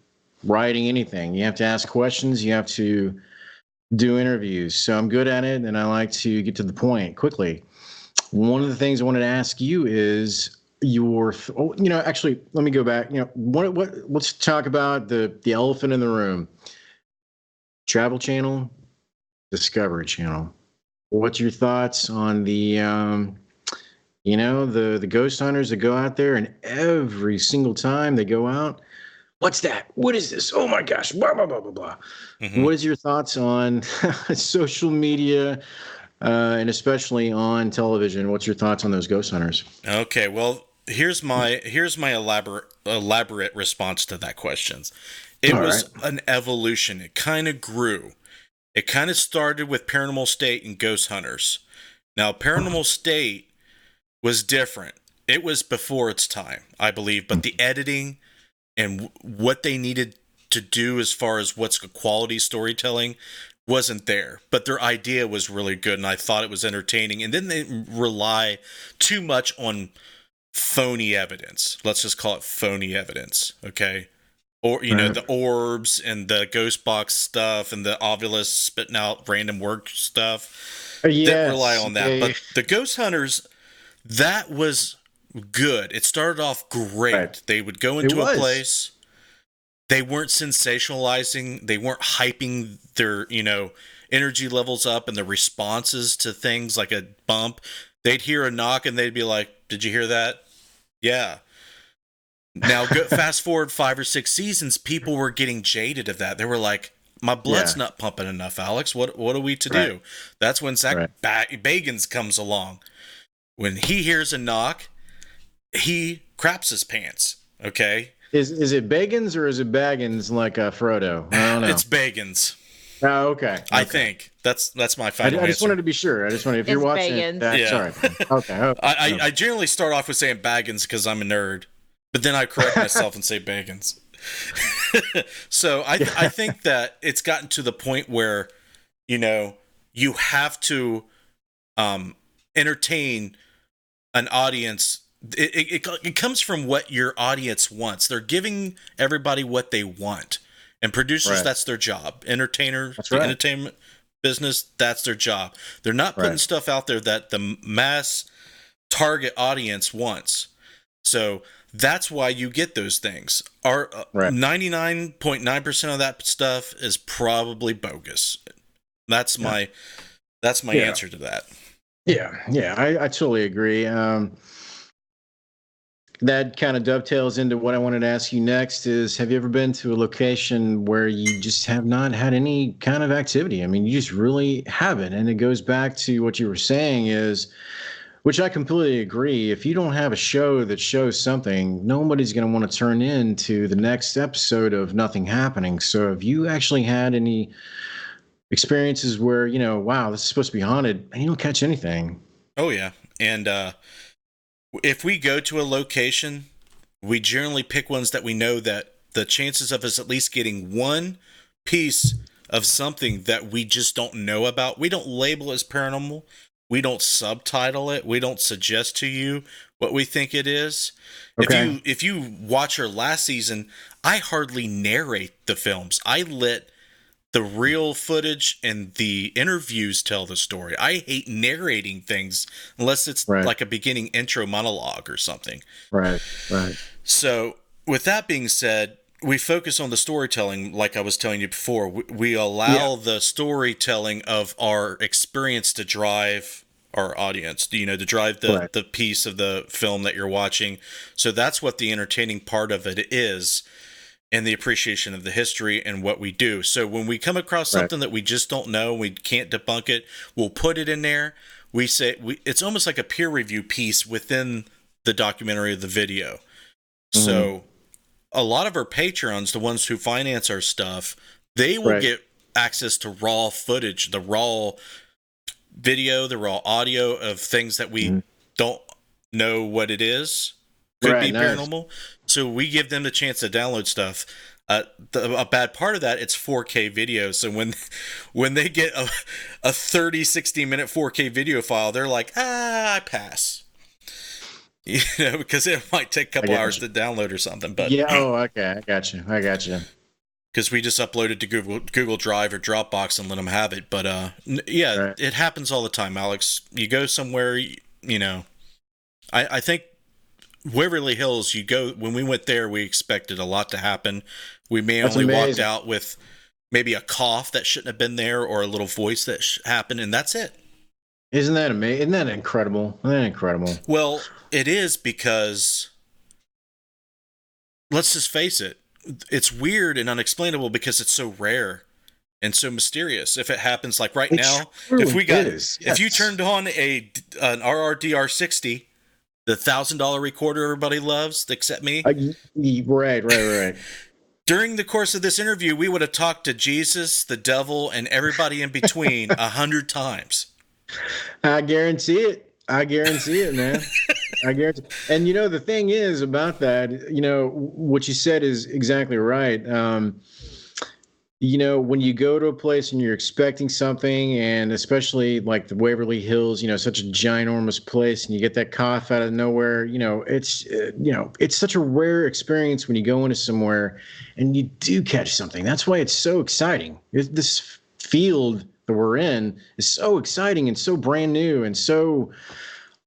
writing anything. You have to ask questions. You have to do interviews. So I'm good at it, and I like to get to the point quickly. One of the things I wanted to ask you is actually, let me go back. Let's talk about the elephant in the room. Travel Channel, Discovery Channel. What's your thoughts on the ghost hunters that go out there, and every single time they go out, what's that? What is this? Oh my gosh, blah, blah, blah, blah, blah. Mm-hmm. What is your thoughts on social media, and especially on television? What's your thoughts on those ghost hunters? Okay, well, here's my elaborate response to that question. It was an evolution. It kind of grew. It kind of started with Paranormal State and Ghost Hunters. Now, Paranormal State was different. It was before its time, I believe, but the editing and what they needed to do as far as what's quality storytelling wasn't there. But their idea was really good, and I thought it was entertaining. And then they rely too much on phony evidence. Let's just call it phony evidence, okay? Or, the orbs and the ghost box stuff and the Ovilus spitting out random word stuff. Didn't rely on that. But the ghost hunters, that was good. It started off great. Right. They would go into a place. They weren't sensationalizing. They weren't hyping their, energy levels up and the responses to things like a bump. They'd hear a knock and they'd be like, "Did you hear that?" Yeah. Now, fast forward 5 or 6 seasons, people were getting jaded of that. They were like, "My blood's not pumping enough, Alex. What are we to do?" That's when Zach Bagans comes along. When he hears a knock, he craps his pants. Okay. Is it Bagans or is it Baggins like Frodo? I don't know. It's Bagans. Oh, okay. I think that's my final I just wanted to be sure. If you're watching, sorry. Okay. I generally start off with saying Baggins because I'm a nerd, but then I correct myself and say Bagans. So I think that it's gotten to the point where, you have to entertain an audience. It comes from what your audience wants. They're giving everybody what they want. And producers, that's their job. Entertainers, the entertainment business, that's their job. They're not putting stuff out there that the mass target audience wants. So that's why you get those things. 99.9% of that stuff is probably bogus. That's my answer to that. Yeah, I totally agree. That kind of dovetails into what I wanted to ask you next is, have you ever been to a location where you just have not had any kind of activity? I mean, you just really haven't. And it goes back to what you were saying is, which I completely agree. If you don't have a show that shows something, nobody's going to want to turn into the next episode of nothing happening. So have you actually had any experiences where, wow, this is supposed to be haunted and you don't catch anything? Oh, yeah. And, if we go to a location, we generally pick ones that we know that the chances of us at least getting one piece of something that we just don't know about. We don't label it as paranormal. We don't subtitle it. We don't suggest to you what we think it is. Okay. If you watch our last season, I hardly narrate the films. I let the real footage and the interviews tell the story. I hate narrating things unless it's like a beginning intro monologue or something. Right. So with that being said, we focus on the storytelling like I was telling you before. We allow the storytelling of our experience to drive our audience, to drive the piece of the film that you're watching. So that's what the entertaining part of it is. And the appreciation of the history and what we do. So when we come across something that we just don't know, we can't debunk it, we'll put it in there. We say it's almost like a peer review piece within the documentary of the video. Mm-hmm. So a lot of our patrons, the ones who finance our stuff, they will get access to raw footage, the raw video, the raw audio of things that we don't know what it is. could be paranormal. So we give them the chance to download stuff. A bad part of that, it's 4K video. So when they get a 30, 60-minute 4K video file, they're like, I pass. Because it might take a couple hours to download or something. But yeah, okay, I got you. Because we just uploaded to Google Drive or Dropbox and let them have it. But it happens all the time, Alex. You go somewhere, I think Waverly Hills, when we went there, we expected a lot to happen. We walked out with maybe a cough that shouldn't have been there or a little voice that happened, and that's it. Isn't that amazing? Isn't that incredible? Well, it is, because let's just face it, it's weird and unexplainable because it's so rare and so mysterious. If it happens like right now, if you turned on an RRDR60, the $1,000 recorder everybody loves, except me. Right. During the course of this interview, we would have talked to Jesus, the devil, and everybody in between 100 times. I guarantee it, man. I guarantee. And the thing is about that, what you said is exactly right. When you go to a place and you're expecting something, and especially like the Waverly Hills, such a ginormous place, and you get that cough out of nowhere, it's such a rare experience when you go into somewhere and you do catch something. That's why it's so exciting. This field that we're in is so exciting and so brand new and so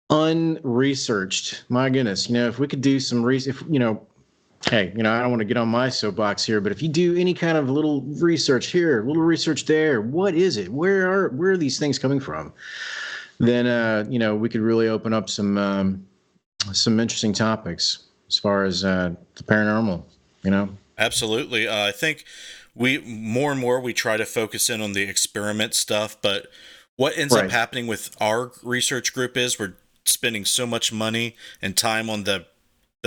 unresearched. My goodness, if we could do some research, hey, I don't want to get on my soapbox here, but if you do any kind of little research here, little research there, what is it? Where are these things coming from? Then, we could really open up some interesting topics as far as the paranormal, Absolutely. I think more and more we try to focus in on the experiment stuff, but what ends up happening with our research group is we're spending so much money and time on the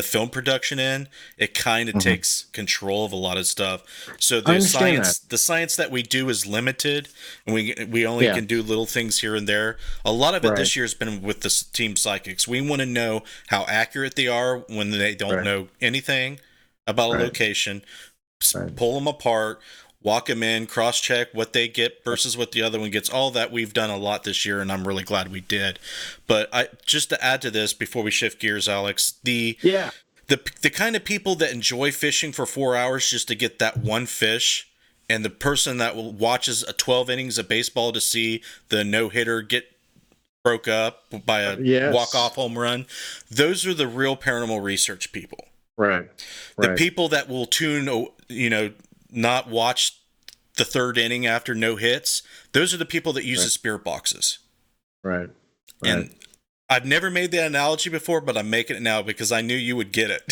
film production end, it kind of takes control of a lot of stuff. So the science that we do is limited, and we only can do little things here and there. A lot of it this year has been with the team psychics. We want to know how accurate they are when they don't know anything about a location. Pull them apart, walk them in, cross-check what they get versus what the other one gets. All that we've done a lot this year, and I'm really glad we did. But just to add to this before we shift gears, Alex, the kind of people that enjoy fishing for 4 hours just to get that one fish, and the person that watches 12 innings of baseball to see the no-hitter get broke up by a walk-off home run, those are the real paranormal research people. Right. The people that will not watch the third inning after no hits, those are the people that use the spirit boxes. Right. And I've never made that analogy before, but I'm making it now because I knew you would get it.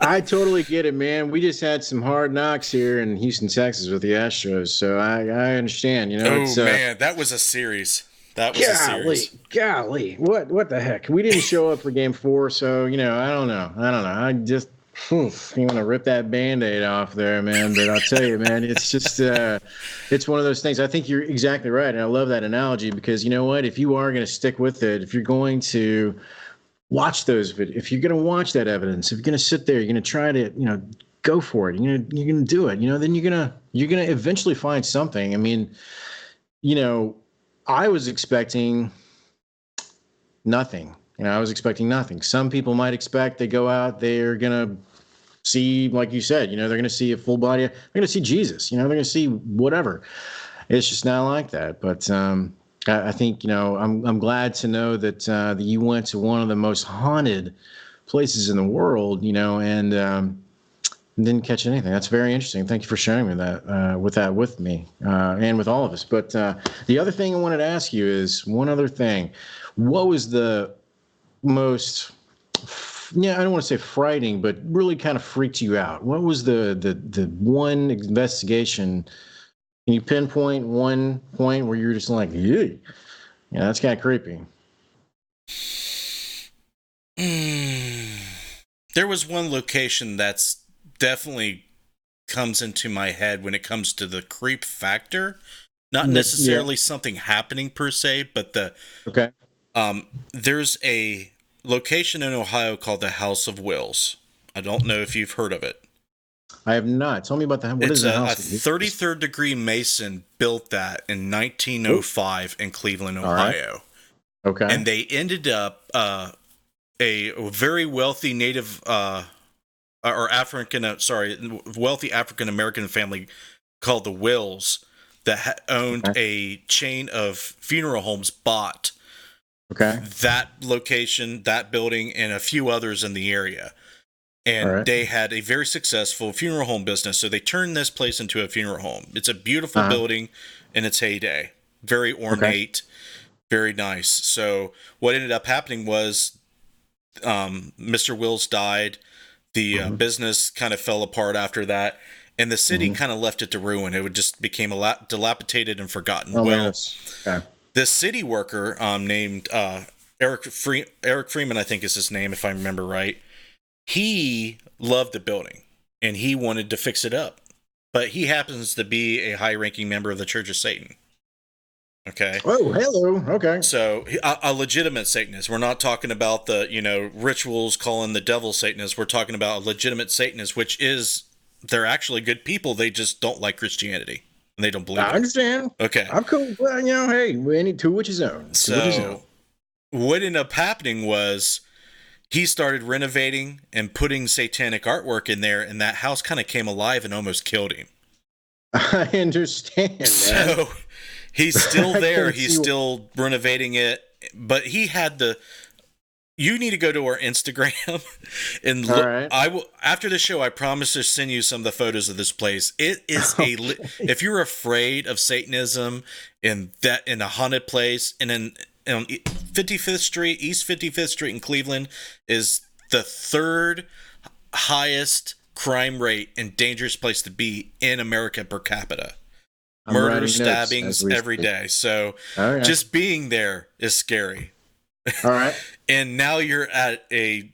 I totally get it, man. We just had some hard knocks here in Houston, Texas with the Astros, so I understand. Man, that was a series. That was a series. Golly, what the heck? We didn't show up for Game 4, so I don't know. I just you want to rip that Band-Aid off there, man. But I'll tell you, man, it's just it's one of those things. I think you're exactly right, and I love that analogy because you know what? If you are going to stick with it, if you're going to watch those videos, if you're going to watch that evidence, if you're going to sit there, you're going to try to go for it. You're going to do it. Then you're going to eventually find something. I mean, I was expecting nothing. I was expecting nothing. Some people might expect they go out, they're going to see, like you said, they're going to see a full body. They're going to see Jesus. They're going to see whatever. It's just not like that. But I think, I'm glad to know that you went to one of the most haunted places in the world, and didn't catch anything. That's very interesting. Thank you for sharing me that with me and with all of us. But the other thing I wanted to ask you is one other thing. What was the most, I don't want to say frightening, but really kind of freaked you out? What was the one investigation? Can you pinpoint one point where you're just like, yeah, that's kind of creepy? There was one location that's definitely comes into my head when it comes to the creep factor. Not necessarily something happening per se, but there's a location in Ohio called the House of Wills. I don't know if you've heard of it. I have not. Tell me about that. What is the house? A 33rd degree Mason built that in 1905 in Cleveland, Ohio. Right. Okay. And they ended up a very wealthy native wealthy African American family called the Wills that owned a chain of funeral homes bought that location, that building, and a few others in the area. And they had a very successful funeral home business. So they turned this place into a funeral home. It's a beautiful building in its heyday. Very ornate, very nice. So what ended up happening was Mr. Wills died. The business kind of fell apart after that. And the city kind of left it to ruin. It just became a lot dilapidated and forgotten. This city worker named Eric Freeman, I think is his name, if I remember right. He loved the building and he wanted to fix it up, but he happens to be a high-ranking member of the Church of Satan. Okay. Oh, hello. Okay. So a legitimate Satanist. We're not talking about the, rituals calling the devil Satanist. We're talking about a legitimate Satanist, which is, they're actually good people. They just don't like Christianity and they don't believe it. I understand. Okay. I'm cool. Well, hey, to which his own. So what ended up happening was, he started renovating and putting satanic artwork in there, and that house kind of came alive and almost killed him. I understand, man. So he's still there. He's still renovating it. But he had you need to go to our Instagram and look. Right. I will, after the show, I promise to send you some of the photos of this place. It is if you're afraid of Satanism in a haunted place, and then on 55th Street, East 55th Street in Cleveland is the third highest crime rate and dangerous place to be in America per capita. Murder, stabbings every day. So just being there is scary. All right. And now you're at a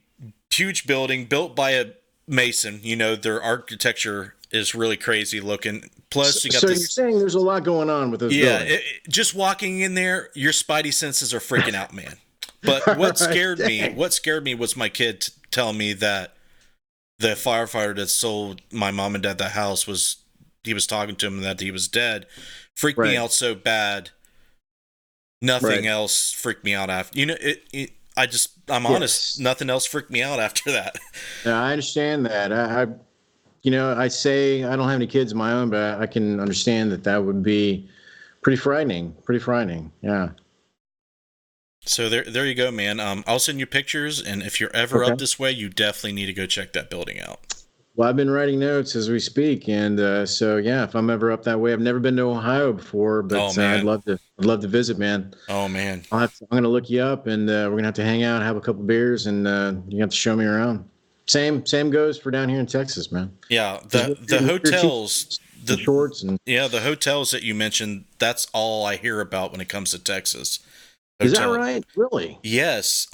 huge building built by a Mason. Their architecture is really crazy looking. Plus, you got you're saying there's a lot going on with those buildings. Just walking in there, your spidey senses are freaking out, man. But what scared me was my kid telling me that the firefighter that sold my mom and dad the house he was talking to him that he was dead. Freaked me out so bad. Nothing else freaked me out after. I'm honest. Nothing else freaked me out after that. Yeah, I understand that. I say I don't have any kids of my own, but I can understand that would be pretty frightening. Yeah. So there you go, man. I'll send you pictures, and if you're ever up this way, you definitely need to go check that building out. Well, I've been writing notes as we speak, and if I'm ever up that way, I've never been to Ohio before, but I'd love to visit, man. Oh man, I'm gonna look you up, and we're gonna have to hang out, have a couple beers, and you have to show me around. Same goes for down here in Texas, man. Yeah, the hotels, the shorts, and the hotels that you mentioned. That's all I hear about when it comes to Texas. Is that right? Really? Yes.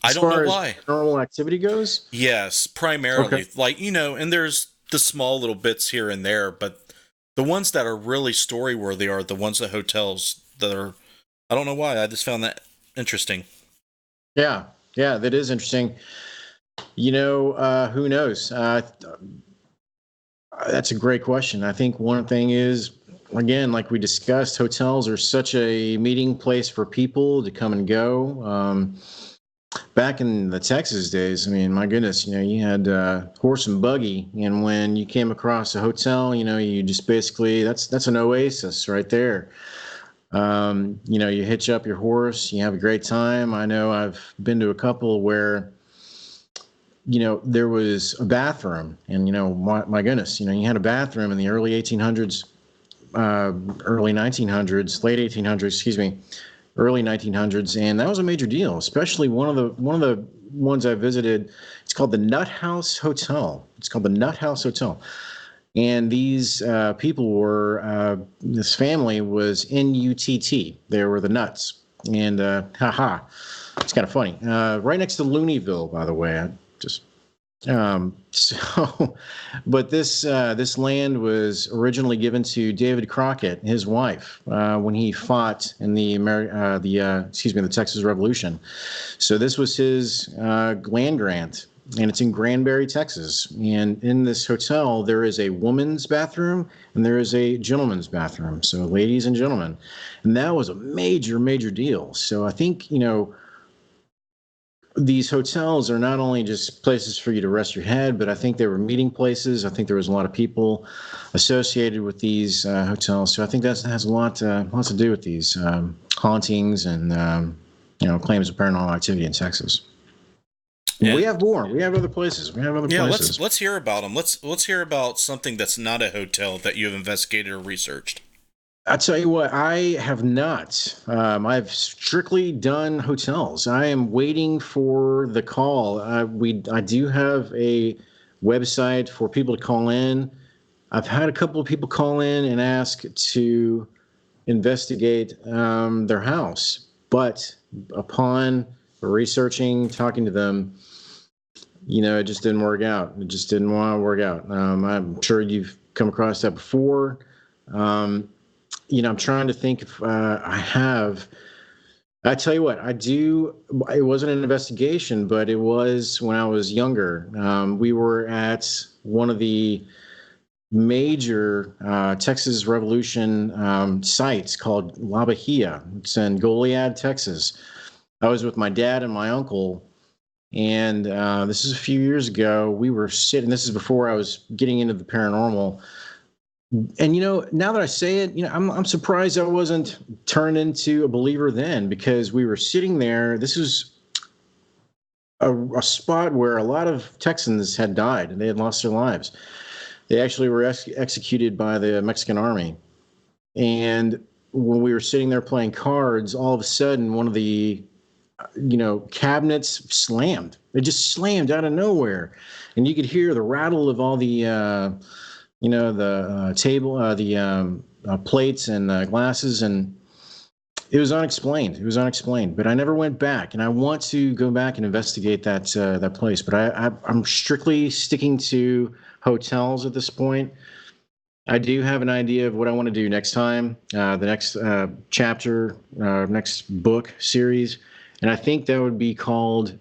I don't know why. Paranormal activity goes? Yes, primarily. And there's the small little bits here and there, but the ones that are really story worthy are the ones at hotels that are. I don't know why. I just found that interesting. Yeah, that is interesting. Who knows? That's a great question. I think one thing is, again, like we discussed, hotels are such a meeting place for people to come and go. Back in the Texas days, I mean, my goodness, you had horse and buggy, and when you came across a hotel, you just basically that's an oasis right there. You hitch up your horse, you have a great time. I know I've been to a couple where there was a bathroom, and my goodness, you had a bathroom in the early 1800s, early 1900s, late 1800s, excuse me, early 1900s, and that was a major deal. Especially one of the ones I visited. It's called the Nut House Hotel. And these people were this family was NUTT. They were the Nuts, and it's kind of funny. Right next to Looneyville, by the way. So, but this land was originally given to David Crockett, his wife, when he fought in the Texas Revolution. So this was his land grant, and it's in Granbury, Texas. And in this hotel, there is a woman's bathroom and there is a gentleman's bathroom. So ladies and gentlemen, and that was a major, major deal. So I think, these hotels are not only just places for you to rest your head, but I think they were meeting places. I think there was a lot of people associated with these hotels. So I think that has lots to do with these hauntings and claims of paranormal activity in Texas. And we have more. We have other places. Let's hear about them. Let's hear about something that's not a hotel that you have investigated or researched. I'll tell you what, I have not. I've strictly done hotels. I am waiting for the call. I do have a website for people to call in. I've had a couple of people call in and ask to investigate their house, but upon researching, talking to them, it just didn't work out. It just didn't want to work out. I'm sure you've come across that before. I'm trying to think if I have. I tell you what, I do. It wasn't an investigation, but it was when I was younger. We were at one of the major Texas Revolution sites called La Bahia. It's in Goliad, Texas. I was with my dad and my uncle, and this is a few years ago. We were sitting. This is before I was getting into the paranormal. And now that I say it, I'm surprised I wasn't turned into a believer then, because we were sitting there. This was a spot where a lot of Texans had died and they had lost their lives. They actually were executed by the Mexican army. And when we were sitting there playing cards, all of a sudden one of the cabinets slammed. It just slammed out of nowhere, and you could hear the rattle of all the table, the plates and glasses, and it was unexplained. But I never went back, and I want to go back and investigate that place. But I'm strictly sticking to hotels at this point. I do have an idea of what I want to do next time, the next chapter, next book series, and I think that would be called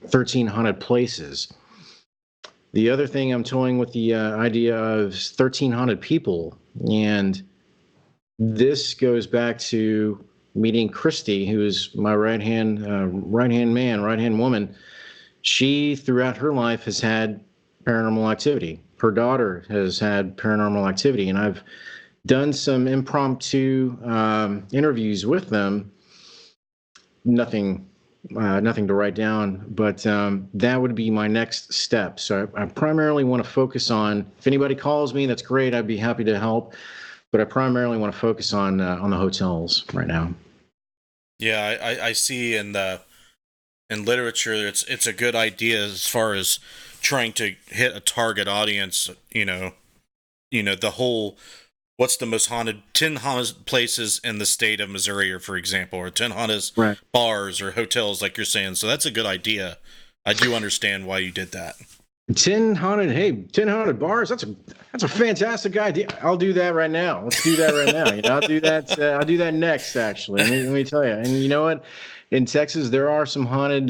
13 Haunted Places. The other thing I'm toying with the idea of 13 haunted people, and this goes back to meeting Christy, who is my right-hand woman. She, throughout her life, has had paranormal activity. Her daughter has had paranormal activity, and I've done some impromptu interviews with them. Nothing to write down, but that would be my next step. So I primarily want to focus on, if anybody calls me, that's great. I'd be happy to help, but I primarily want to focus on the hotels right now. Yeah, I see in literature, it's a good idea as far as trying to hit a target audience. The whole, what's the most haunted 10 haunted places in the state of Missouri, or for example, or 10 haunted bars or hotels, like you're saying. So that's a good idea. I do understand why you did that. 10 haunted bars. That's a fantastic idea. I'll do that right now. Let's do that right now. I'll do that. I'll do that next. Actually, let me tell you. And you know what? In Texas, there are some haunted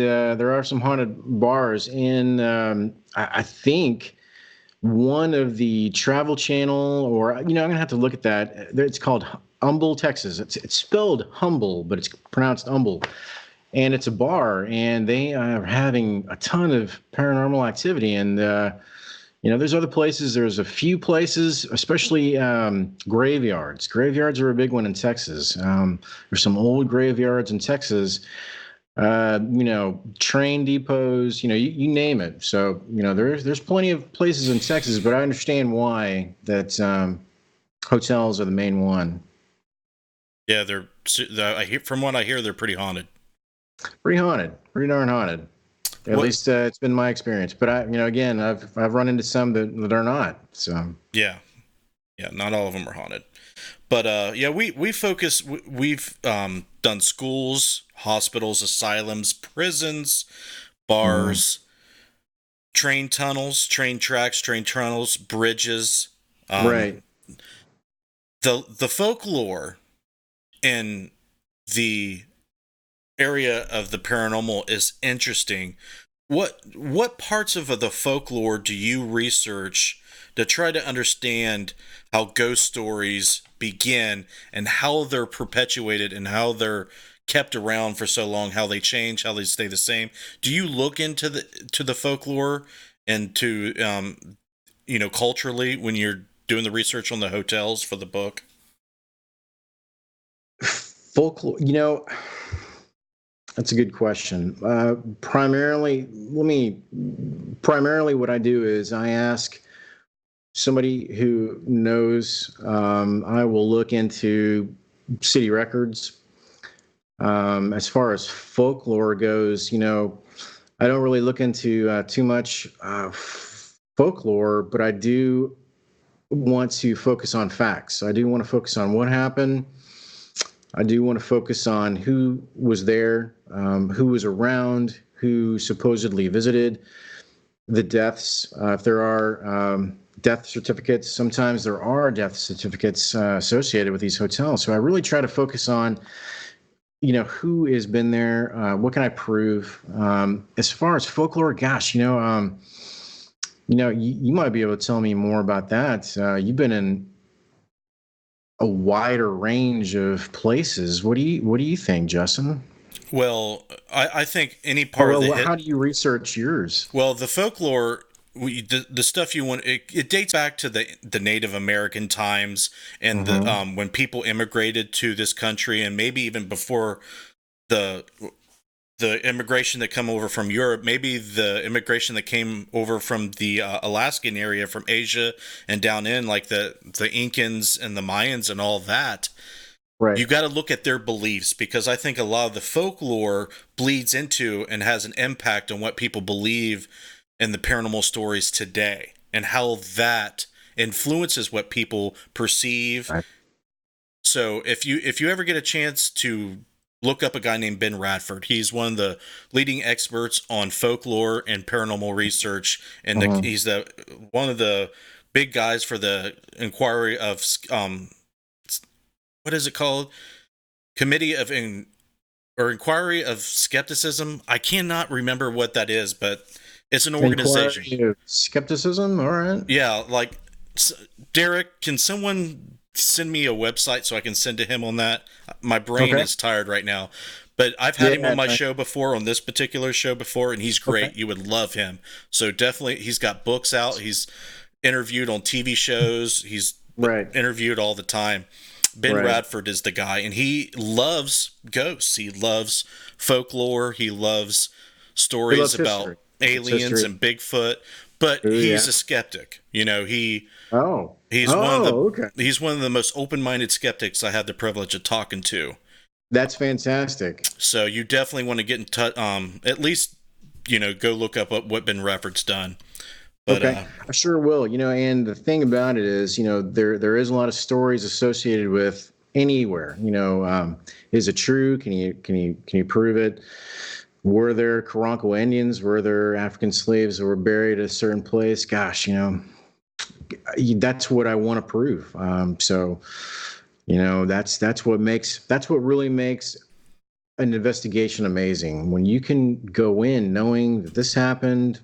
bars in. I think one of the Travel Channel, or I'm gonna have to look at that. It's called Humble, Texas. It's spelled humble, but it's pronounced humble. And it's a bar, and they are having a ton of paranormal activity. And, there's other places. There's a few places, especially graveyards. Graveyards are a big one in Texas. There's some old graveyards in Texas, train depots, you name it. So, there's plenty of places in Texas, but I understand why that hotels are the main one. Yeah, from what I hear, they're pretty haunted. Pretty darn haunted. At least it's been my experience. But again, I've run into some that are not. So yeah, not all of them are haunted. But we've done schools, hospitals, asylums, prisons, bars, train tunnels, train tracks, train tunnels, bridges. Right. The folklore in the area of the paranormal is interesting. What parts of the folklore do you research to try to understand how ghost stories begin and how they're perpetuated and how they're kept around for so long, how they change, how they stay the same? Do you look into the folklore and to culturally when you're doing the research on the hotels for the book? Folklore, that's a good question. Primarily, what I do is I ask somebody who knows. I will look into city records. As far as folklore goes, I don't really look into too much folklore, but I do want to focus on facts. I do want to focus on what happened. I do want to focus on who was there, who was around, who supposedly visited, the deaths. If there are death certificates, sometimes there are death certificates associated with these hotels. So I really try to focus on, who has been there, what can I prove? As far as folklore, gosh, you might be able to tell me more about that. You've been in a wider range of places. What do you think, Justin? Well, I think any part of the how do you research yours? Well, the folklore, the stuff you want, it dates back to the Native American times and the when people immigrated to this country, and maybe even before the immigration that come over from Europe, maybe the immigration that came over from the Alaskan area, from Asia and down in, like the Incans and the Mayans and all that. Right. You got to look at their beliefs, because I think a lot of the folklore bleeds into and has an impact on what people believe in the paranormal stories today and how that influences what people perceive. Right. So if you ever get a chance to look up a guy named Ben Radford. He's one of the leading experts on folklore and paranormal research, and he's one of the big guys for the inquiry of what is it called? Committee of Inquiry of Skepticism. I cannot remember what that is, but it's an organization. Inquiry of Skepticism. All right. Yeah, like Derek, can someone send me a website so I can send to him on that? My brain is tired right now, but I've had him on my show before, on this particular show before, and he's great. Okay. You would love him. So definitely, he's got books out. He's interviewed on TV shows. He's interviewed all the time. Ben Radford is the guy, and he loves ghosts. He loves folklore. He loves stories about aliens and Bigfoot, but he's a skeptic. He's one of the most open-minded skeptics I had the privilege of talking to. That's fantastic. So you definitely want to get in touch. At least go look up what Ben Radford's done. But, I sure will. And the thing about it is, there is a lot of stories associated with anywhere. Is it true? Can you prove it? Were there Karanko Indians? Were there African slaves that were buried at a certain place? Gosh, that's what I want to prove. That's what really makes an investigation amazing. When you can go in knowing that this happened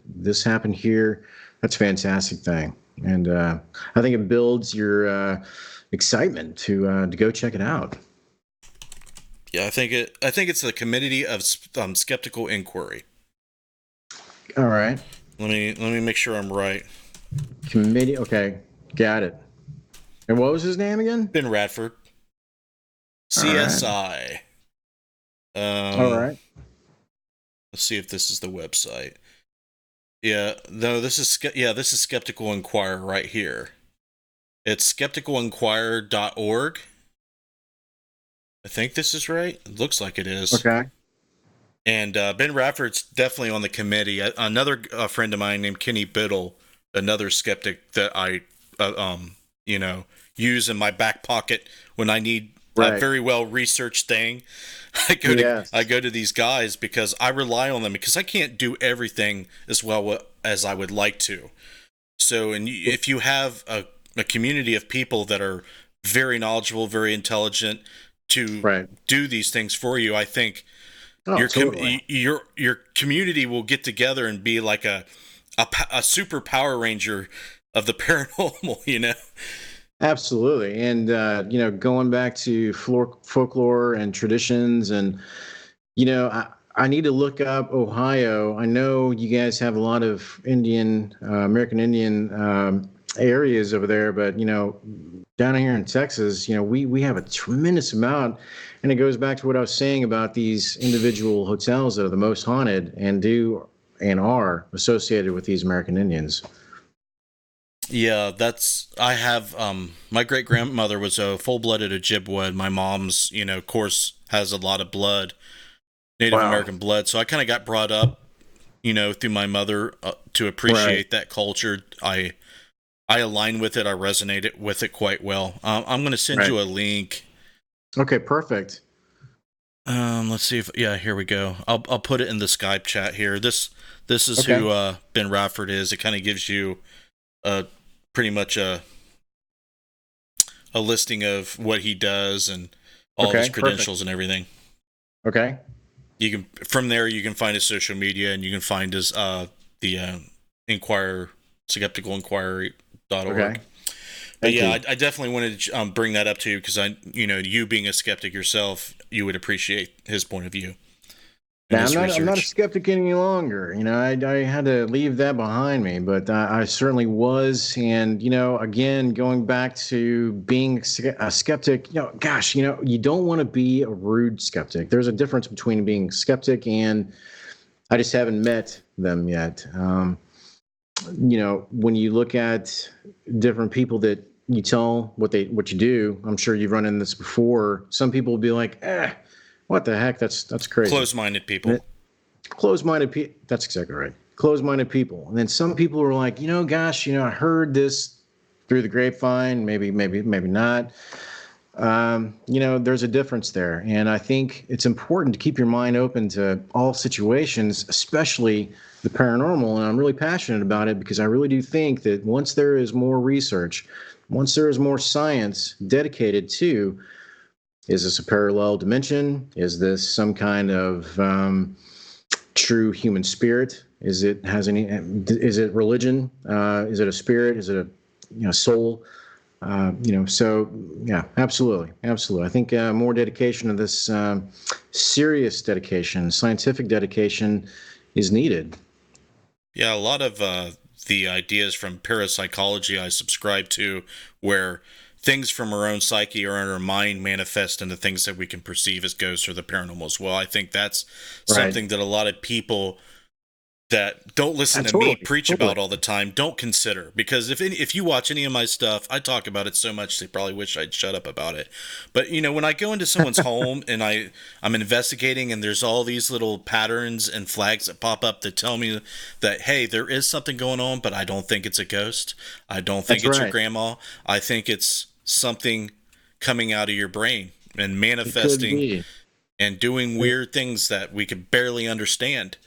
here, that's a fantastic thing. And I think it builds your excitement to go check it out. Yeah, I think it's the Committee of Skeptical Inquiry. All right. Let me make sure I'm right. Committee. Okay, got it. And what was his name again? Ben Radford. CSI. All right. Let's see if this is the website. Yeah, no, this is Skeptical Inquirer right here. It's skepticalinquirer.org. I think this is right. It looks like it is. Okay. And Ben Radford's definitely on the committee. Another friend of mine named Kenny Biddle, another skeptic that I, use in my back pocket when I need a very well researched thing. I go to these guys because I rely on them, because I can't do everything as well as I would like to. So, and if you have a community of people that are very knowledgeable, very intelligent to do these things for you, I think your community will get together and be like a super Power Ranger of the paranormal, you know? Absolutely. And, going back to folklore and traditions, and, I need to look up Ohio. I know you guys have a lot of American Indian areas over there, but, down here in Texas, we have a tremendous amount. And it goes back to what I was saying about these individual hotels that are the most haunted and are associated with these American Indians. Yeah, I have, my great grandmother was a full-blooded Ojibwa. My mom's, of course, has a lot of blood, Native American blood. So I kind of got brought up, through my mother to appreciate that culture. I align with it. I resonate with it quite well. I'm going to send you a link. Okay, perfect. Let's see if, here we go. I'll put it in the Skype chat here. This is who Ben Rafford is. It kind of gives you pretty much a listing of what he does and all of his credentials and everything. Okay. You can, from there, you can find his social media, and you can find his the Inquirer, skepticalinquiry.org. Okay. But I definitely wanted to bring that up to you because you being a skeptic yourself, you would appreciate his point of view. Now, I'm not a skeptic any longer. I had to leave that behind me, but I certainly was. And, again, going back to being a skeptic, you don't want to be a rude skeptic. There's a difference between being a skeptic and I just haven't met them yet. When you look at different people that you tell what you do, I'm sure you've run into this before. Some people will be like, what the heck? That's crazy. Closed-minded people. Closed-minded people. That's exactly right. Closed-minded people. And then some people are like, I heard this through the grapevine. Maybe not. There's a difference there. And I think it's important to keep your mind open to all situations, especially the paranormal. And I'm really passionate about it because I really do think that once there is more research, once there is more science dedicated to, is this a parallel dimension? Is this some kind of true human spirit? Is it religion? Is it a spirit? Is it a soul? So yeah, absolutely. I think more dedication to this serious dedication, scientific dedication is needed. Yeah, a lot of the ideas from parapsychology I subscribe to, where things from our own psyche or in our mind manifest into things that we can perceive as ghosts or the paranormal as well. I think that's something that a lot of people that don't listen to me preach about all the time don't consider, because if you watch any of my stuff, I talk about it so much they probably wish I'd shut up about it. But when I go into someone's home and I'm investigating and there's all these little patterns and flags that pop up that tell me that, hey, there is something going on, but I don't think it's a ghost. I don't think it's your grandma. I think it's something coming out of your brain and manifesting and doing weird things that we could barely understand.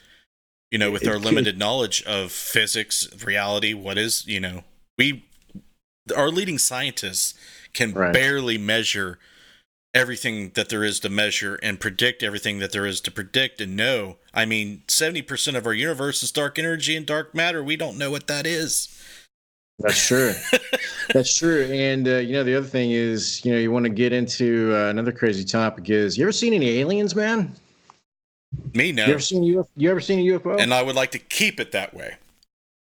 With our limited knowledge of physics, reality, our leading scientists can barely measure everything that there is to measure and predict everything that there is to predict and know. 70% of our universe is dark energy and dark matter. We don't know what that is. That's true. That's true. And, the other thing is, you want to get into another crazy topic is, you ever seen any aliens, man? Me, no. You ever seen a UFO? And I would like to keep it that way,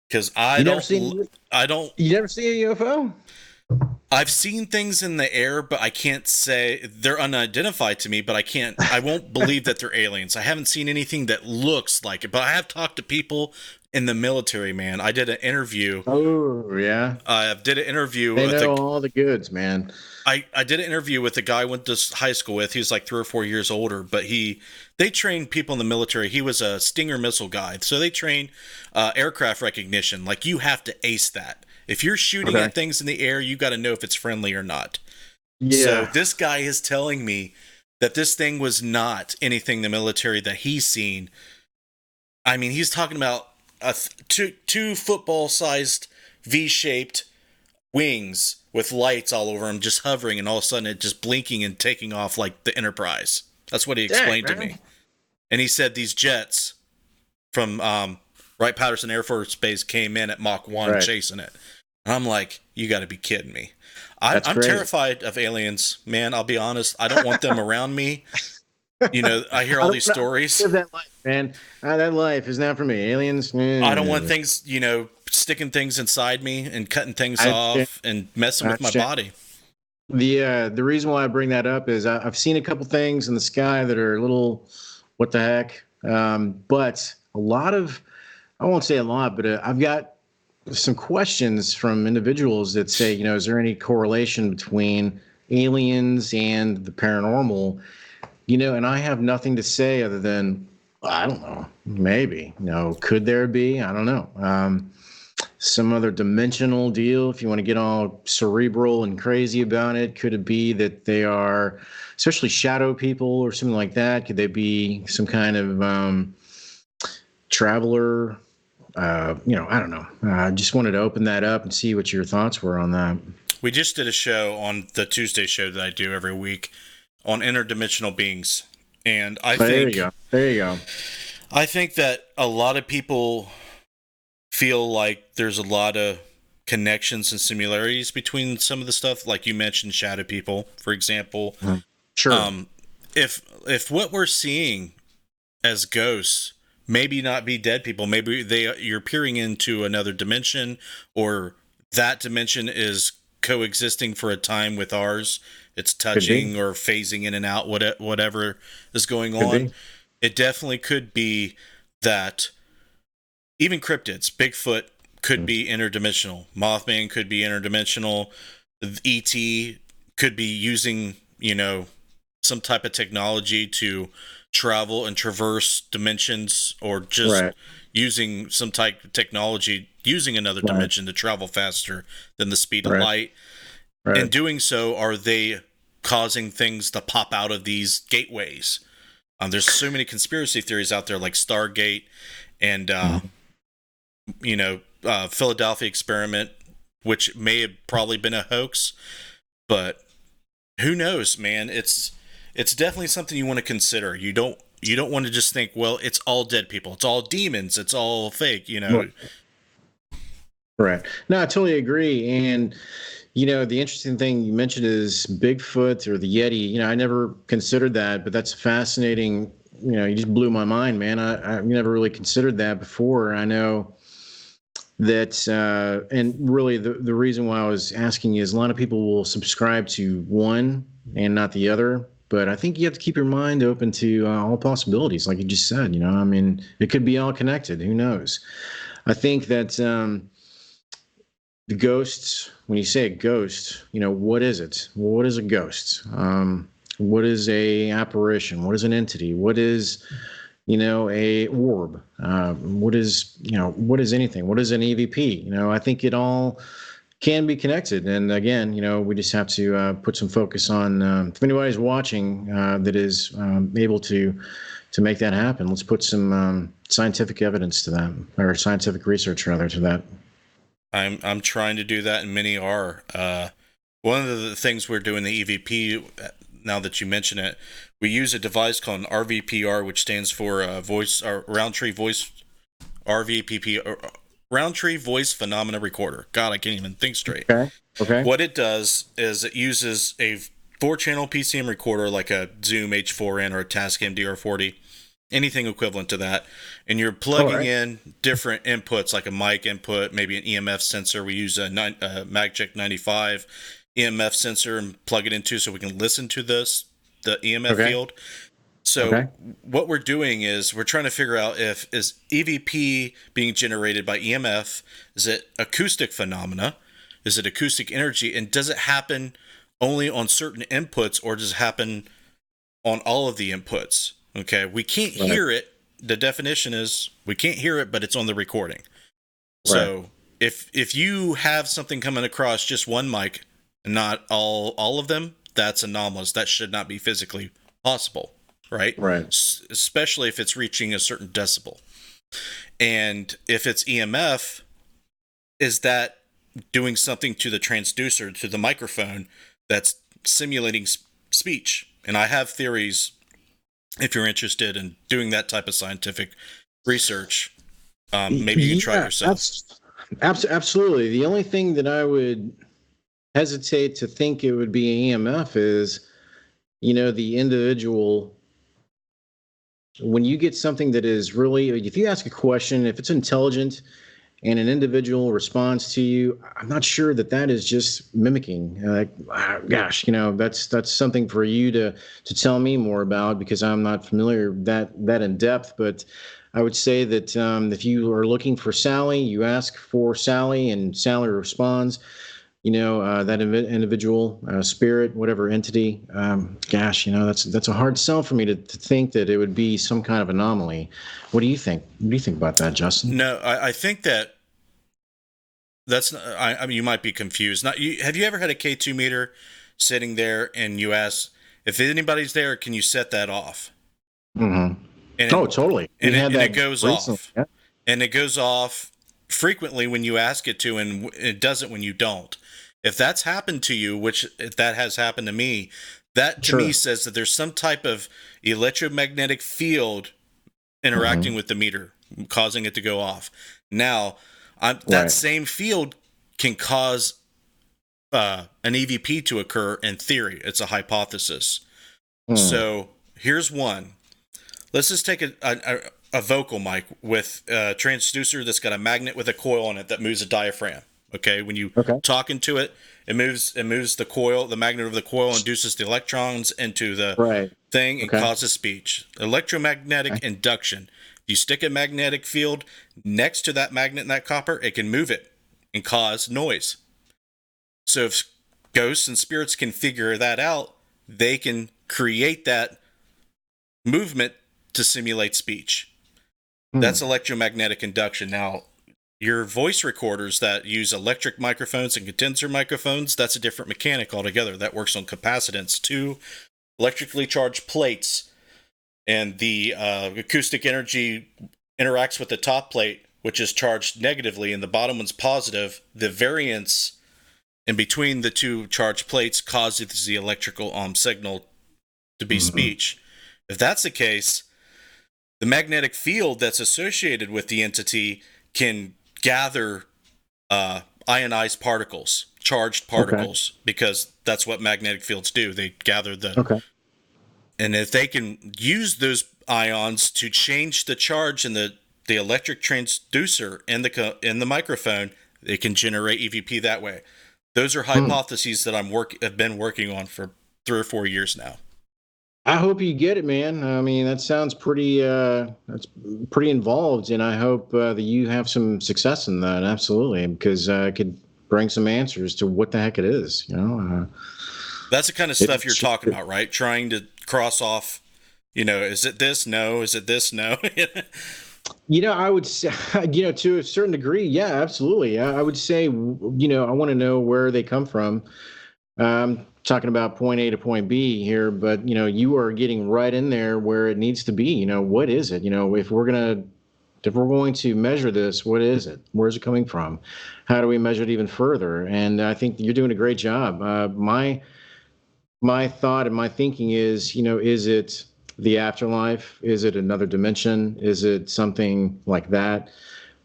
because You never seen a UFO? I've seen things in the air, but I can't say they're unidentified to me. But I won't believe that they're aliens. I haven't seen anything that looks like it. But I have talked to people in the military. Man, I did an interview. Oh yeah. I did an interview. They know all the goods, man. I did an interview with a guy I went to high school with. He was like 3 or 4 years older, but they trained people in the military. He was a Stinger missile guy. So they train aircraft recognition. Like, you have to ace that. If you're shooting at things in the air, you got to know if it's friendly or not. Yeah. So this guy is telling me that this thing was not anything in the military that he's seen. He's talking about two football-sized V-shaped wings with lights all over them, just hovering, and all of a sudden it just blinking and taking off like the Enterprise. That's what he explained to me. And he said these jets from Wright-Patterson Air Force Base came in at Mach 1 chasing it. And I'm like, you got to be kidding me. I'm terrified of aliens, man. I'll be honest. I don't want them around me. You know, I hear all these stories. Live that life, man. That life is not for me. Aliens. I don't want things, you know, sticking things inside me and cutting things off and messing with my body. The reason why I bring that up is I've seen a couple things in the sky that are a little, what the heck? But a lot of, I won't say a lot, but I've got some questions from individuals that say, you know, is there any correlation between aliens and the paranormal? You know, and I have nothing to say other than, I don't know, maybe, you know, could there be? I don't know. Some other dimensional deal, if you want to get all cerebral and crazy about it. Could it be that they are, especially shadow people or something like that? Could they be some kind of traveler? You know, I don't know. I just wanted to open that up and see what your thoughts were on that. We just did a show on the Tuesday show that I do every week on interdimensional beings. And I think there you go. I think that a lot of people feel like there's a lot of connections and similarities between some of the stuff, like you mentioned, shadow people, for example. Sure. If what we're seeing as ghosts maybe not be dead people, maybe you're peering into another dimension, or that dimension is coexisting for a time with ours. It's touching or phasing in and out, whatever is going on. It definitely could be that. Even cryptids, Bigfoot could be interdimensional. Mothman could be interdimensional. ET could be using, you know, some type of technology to travel and traverse dimensions, or just using some type of technology using another dimension to travel faster than the speed of light. In doing so, are they causing things to pop out of these gateways? There's so many conspiracy theories out there, like Stargate and you know, Philadelphia experiment, which may have probably been a hoax, but who knows, man? It's definitely something you want to consider. You don't want to just think, well, it's all dead people, it's all demons, it's all fake, you know. Right. No, I totally agree. And you know, the interesting thing you mentioned is Bigfoot or the Yeti. You know, I never considered that, but that's fascinating. You know, you just blew my mind, man. I've never really considered that before. I know that, and really the reason why I was asking is a lot of people will subscribe to one and not the other. But I think you have to keep your mind open to all possibilities, like you just said. You know, I mean, it could be all connected. Who knows? I think that the ghosts, when you say a ghost, you know, what is it? What is a ghost? What is a apparition? What is an entity? What is, you know, a orb? What is, you know, what is anything? What is an EVP? You know, I think it all can be connected. And again, you know, we just have to put some focus on, if anybody's watching that is able to make that happen, let's put some scientific evidence to that, or scientific research rather to that. I'm trying to do that, and many are. One of the things we're doing the EVP, now that you mention it, we use a device called an RVPR, which stands for round tree voice RVPP, round tree voice phenomena recorder. God, I can't even think straight. Okay. What it does is it uses a 4-channel PCM recorder like a Zoom H4n or a Tascam DR40, anything equivalent to that, and you're plugging in different inputs like a mic input, maybe an EMF sensor. We use a MagCheck 95 EMF sensor and plug it into so we can listen to the EMF field. So what we're doing is we're trying to figure out if is EVP being generated by EMF, is it acoustic phenomena, is it acoustic energy, and does it happen only on certain inputs, or does it happen on all of the inputs? Okay, we can't hear it. The definition is we can't hear it, but it's on the recording. So if you have something coming across just one mic and not all of them, that's anomalous. That should not be physically possible, right? Right. Especially if it's reaching a certain decibel. And if it's EMF, is that doing something to the transducer, to the microphone, that's simulating speech? And I have theories, if you're interested in doing that type of scientific research. Maybe you can try it yourself. Absolutely. The only thing that I would hesitate to think it would be EMF is, the individual. When you get something that is really, if you ask a question, if it's intelligent and an individual responds to you, I'm not sure that is just mimicking. Gosh, that's something for you to tell me more about, because I'm not familiar that in depth. But I would say that if you are looking for Sally, you ask for Sally, and Sally responds. That individual, spirit, whatever entity. That's a hard sell for me to think that it would be some kind of anomaly. What do you think? What do you think about that, Justin? No, I think that's. I mean, you might be confused. Have you ever had a K2 meter sitting there and you ask if anybody's there, can you set that off? Mm-hmm. Totally. And it goes off. Yeah. And it goes off frequently when you ask it to, and it doesn't when you don't. If that's happened to you, which that has happened to me, that to me says that there's some type of electromagnetic field interacting with the meter, causing it to go off. Now, that same field can cause an EVP to occur in theory. It's a hypothesis. So here's one. Let's just take a vocal mic with a transducer that's got a magnet with a coil on it that moves a diaphragm. Okay, when you talk into it, it moves the coil. The magnet of the coil induces the electrons into the thing and causes speech. Electromagnetic induction. You stick a magnetic field next to that magnet and that copper, it can move it and cause noise. So if ghosts and spirits can figure that out, they can create that movement to simulate speech. That's electromagnetic induction. Now, your voice recorders that use electric microphones and condenser microphones, that's a different mechanic altogether. That works on capacitance. 2 electrically charged plates, and the acoustic energy interacts with the top plate, which is charged negatively, and the bottom one's positive. The variance in between the 2 charged plates causes the electrical signal to be speech. If that's the case, the magnetic field that's associated with the entity can gather ionized particles, charged particles, because that's what magnetic fields do. They gather and if they can use those ions to change the charge in the electric transducer in the microphone, they can generate EVP that way. Those are hypotheses that have been working on for 3 or 4 years now. I hope you get it, man. I mean, that sounds pretty involved, and I hope that you have some success in that. Absolutely, because it could bring some answers to what the heck it is. That's the kind of stuff you're talking about, right? Trying to cross off. Is it this? No. Is it this? No. I would say, to a certain degree, yeah, absolutely. I would say, I want to know where they come from. Talking about point A to point B here, but you are getting right in there where it needs to be. What is it? If we're going to measure this, what is it? Where's it coming from? How do we measure it even further? And I think you're doing a great job. My thought and my thinking is, is it the afterlife? Is it another dimension? Is it something like that?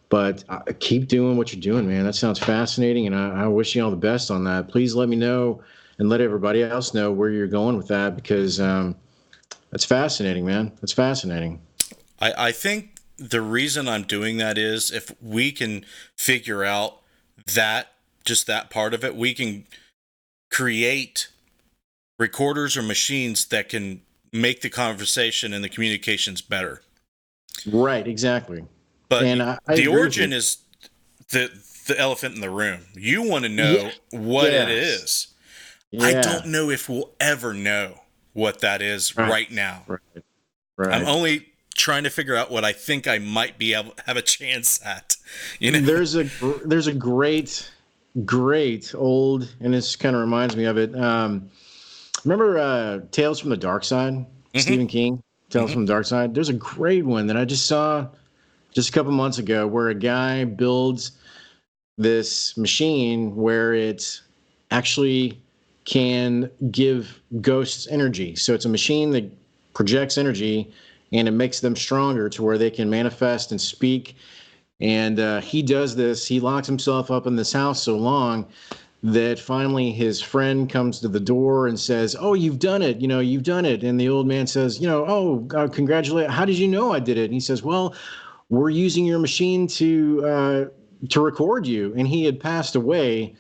But keep doing what you're doing, man. That sounds fascinating, and I wish you all the best on that. Please let me know and let everybody else know where you're going with that, because that's fascinating, man. That's fascinating. I think the reason I'm doing that is if we can figure out just that part of it, we can create recorders or machines that can make the conversation and the communications better. Right, exactly. But the origin is the elephant in the room. You want to know what it is. Yeah. I don't know if we'll ever know what that is right now. Right. I'm only trying to figure out what I think I might be able to have a chance at. There's a great old, and this kind of reminds me of it. Remember Tales from the Dark Side? Stephen King, Tales from the Dark Side. There's a great one that I just saw just a couple months ago where a guy builds this machine where it actually can give ghosts energy. So it's a machine that projects energy, and it makes them stronger to where they can manifest and speak. And he does this. He locks himself up in this house so long that finally his friend comes to the door and says, "Oh, you've done it. You've done it." And the old man says, "Oh, congratulate. How did you know I did it?" And he says, "Well, we're using your machine to record you." And he had passed away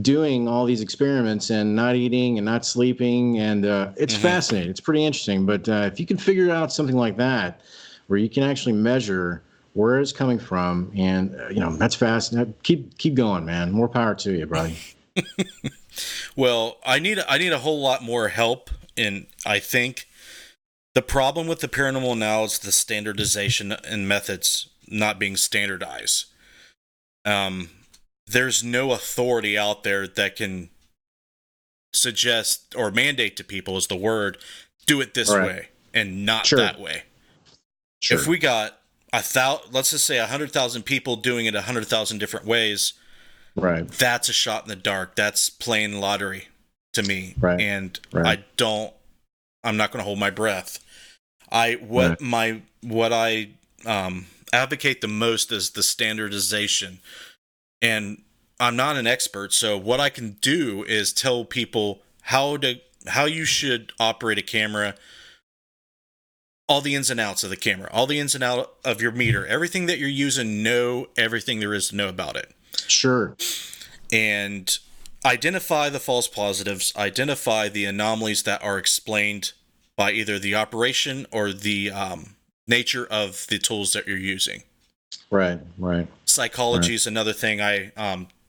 doing all these experiments and not eating and not sleeping. And it's fascinating. It's pretty interesting. But if you can figure out something like that, where you can actually measure where it's coming from, and that's fascinating. Keep going, man. More power to you, brother. Well, I need a whole lot more help, and I think the problem with the paranormal now is the standardization and methods not being standardized. There's no authority out there that can suggest or mandate to people, is the word, do it this way and not that way. Sure. If we got let's just say 100,000 people doing it 100,000 different ways, that's a shot in the dark. That's playing lottery to me. And I'm not going to hold my breath. What I advocate the most is the standardization. And I'm not an expert, so what I can do is tell people how you should operate a camera, all the ins and outs of the camera, all the ins and outs of your meter, everything that you're using, know everything there is to know about it. Sure. And identify the false positives, identify the anomalies that are explained by either the operation or the nature of the tools that you're using. Right. Psychology is another thing I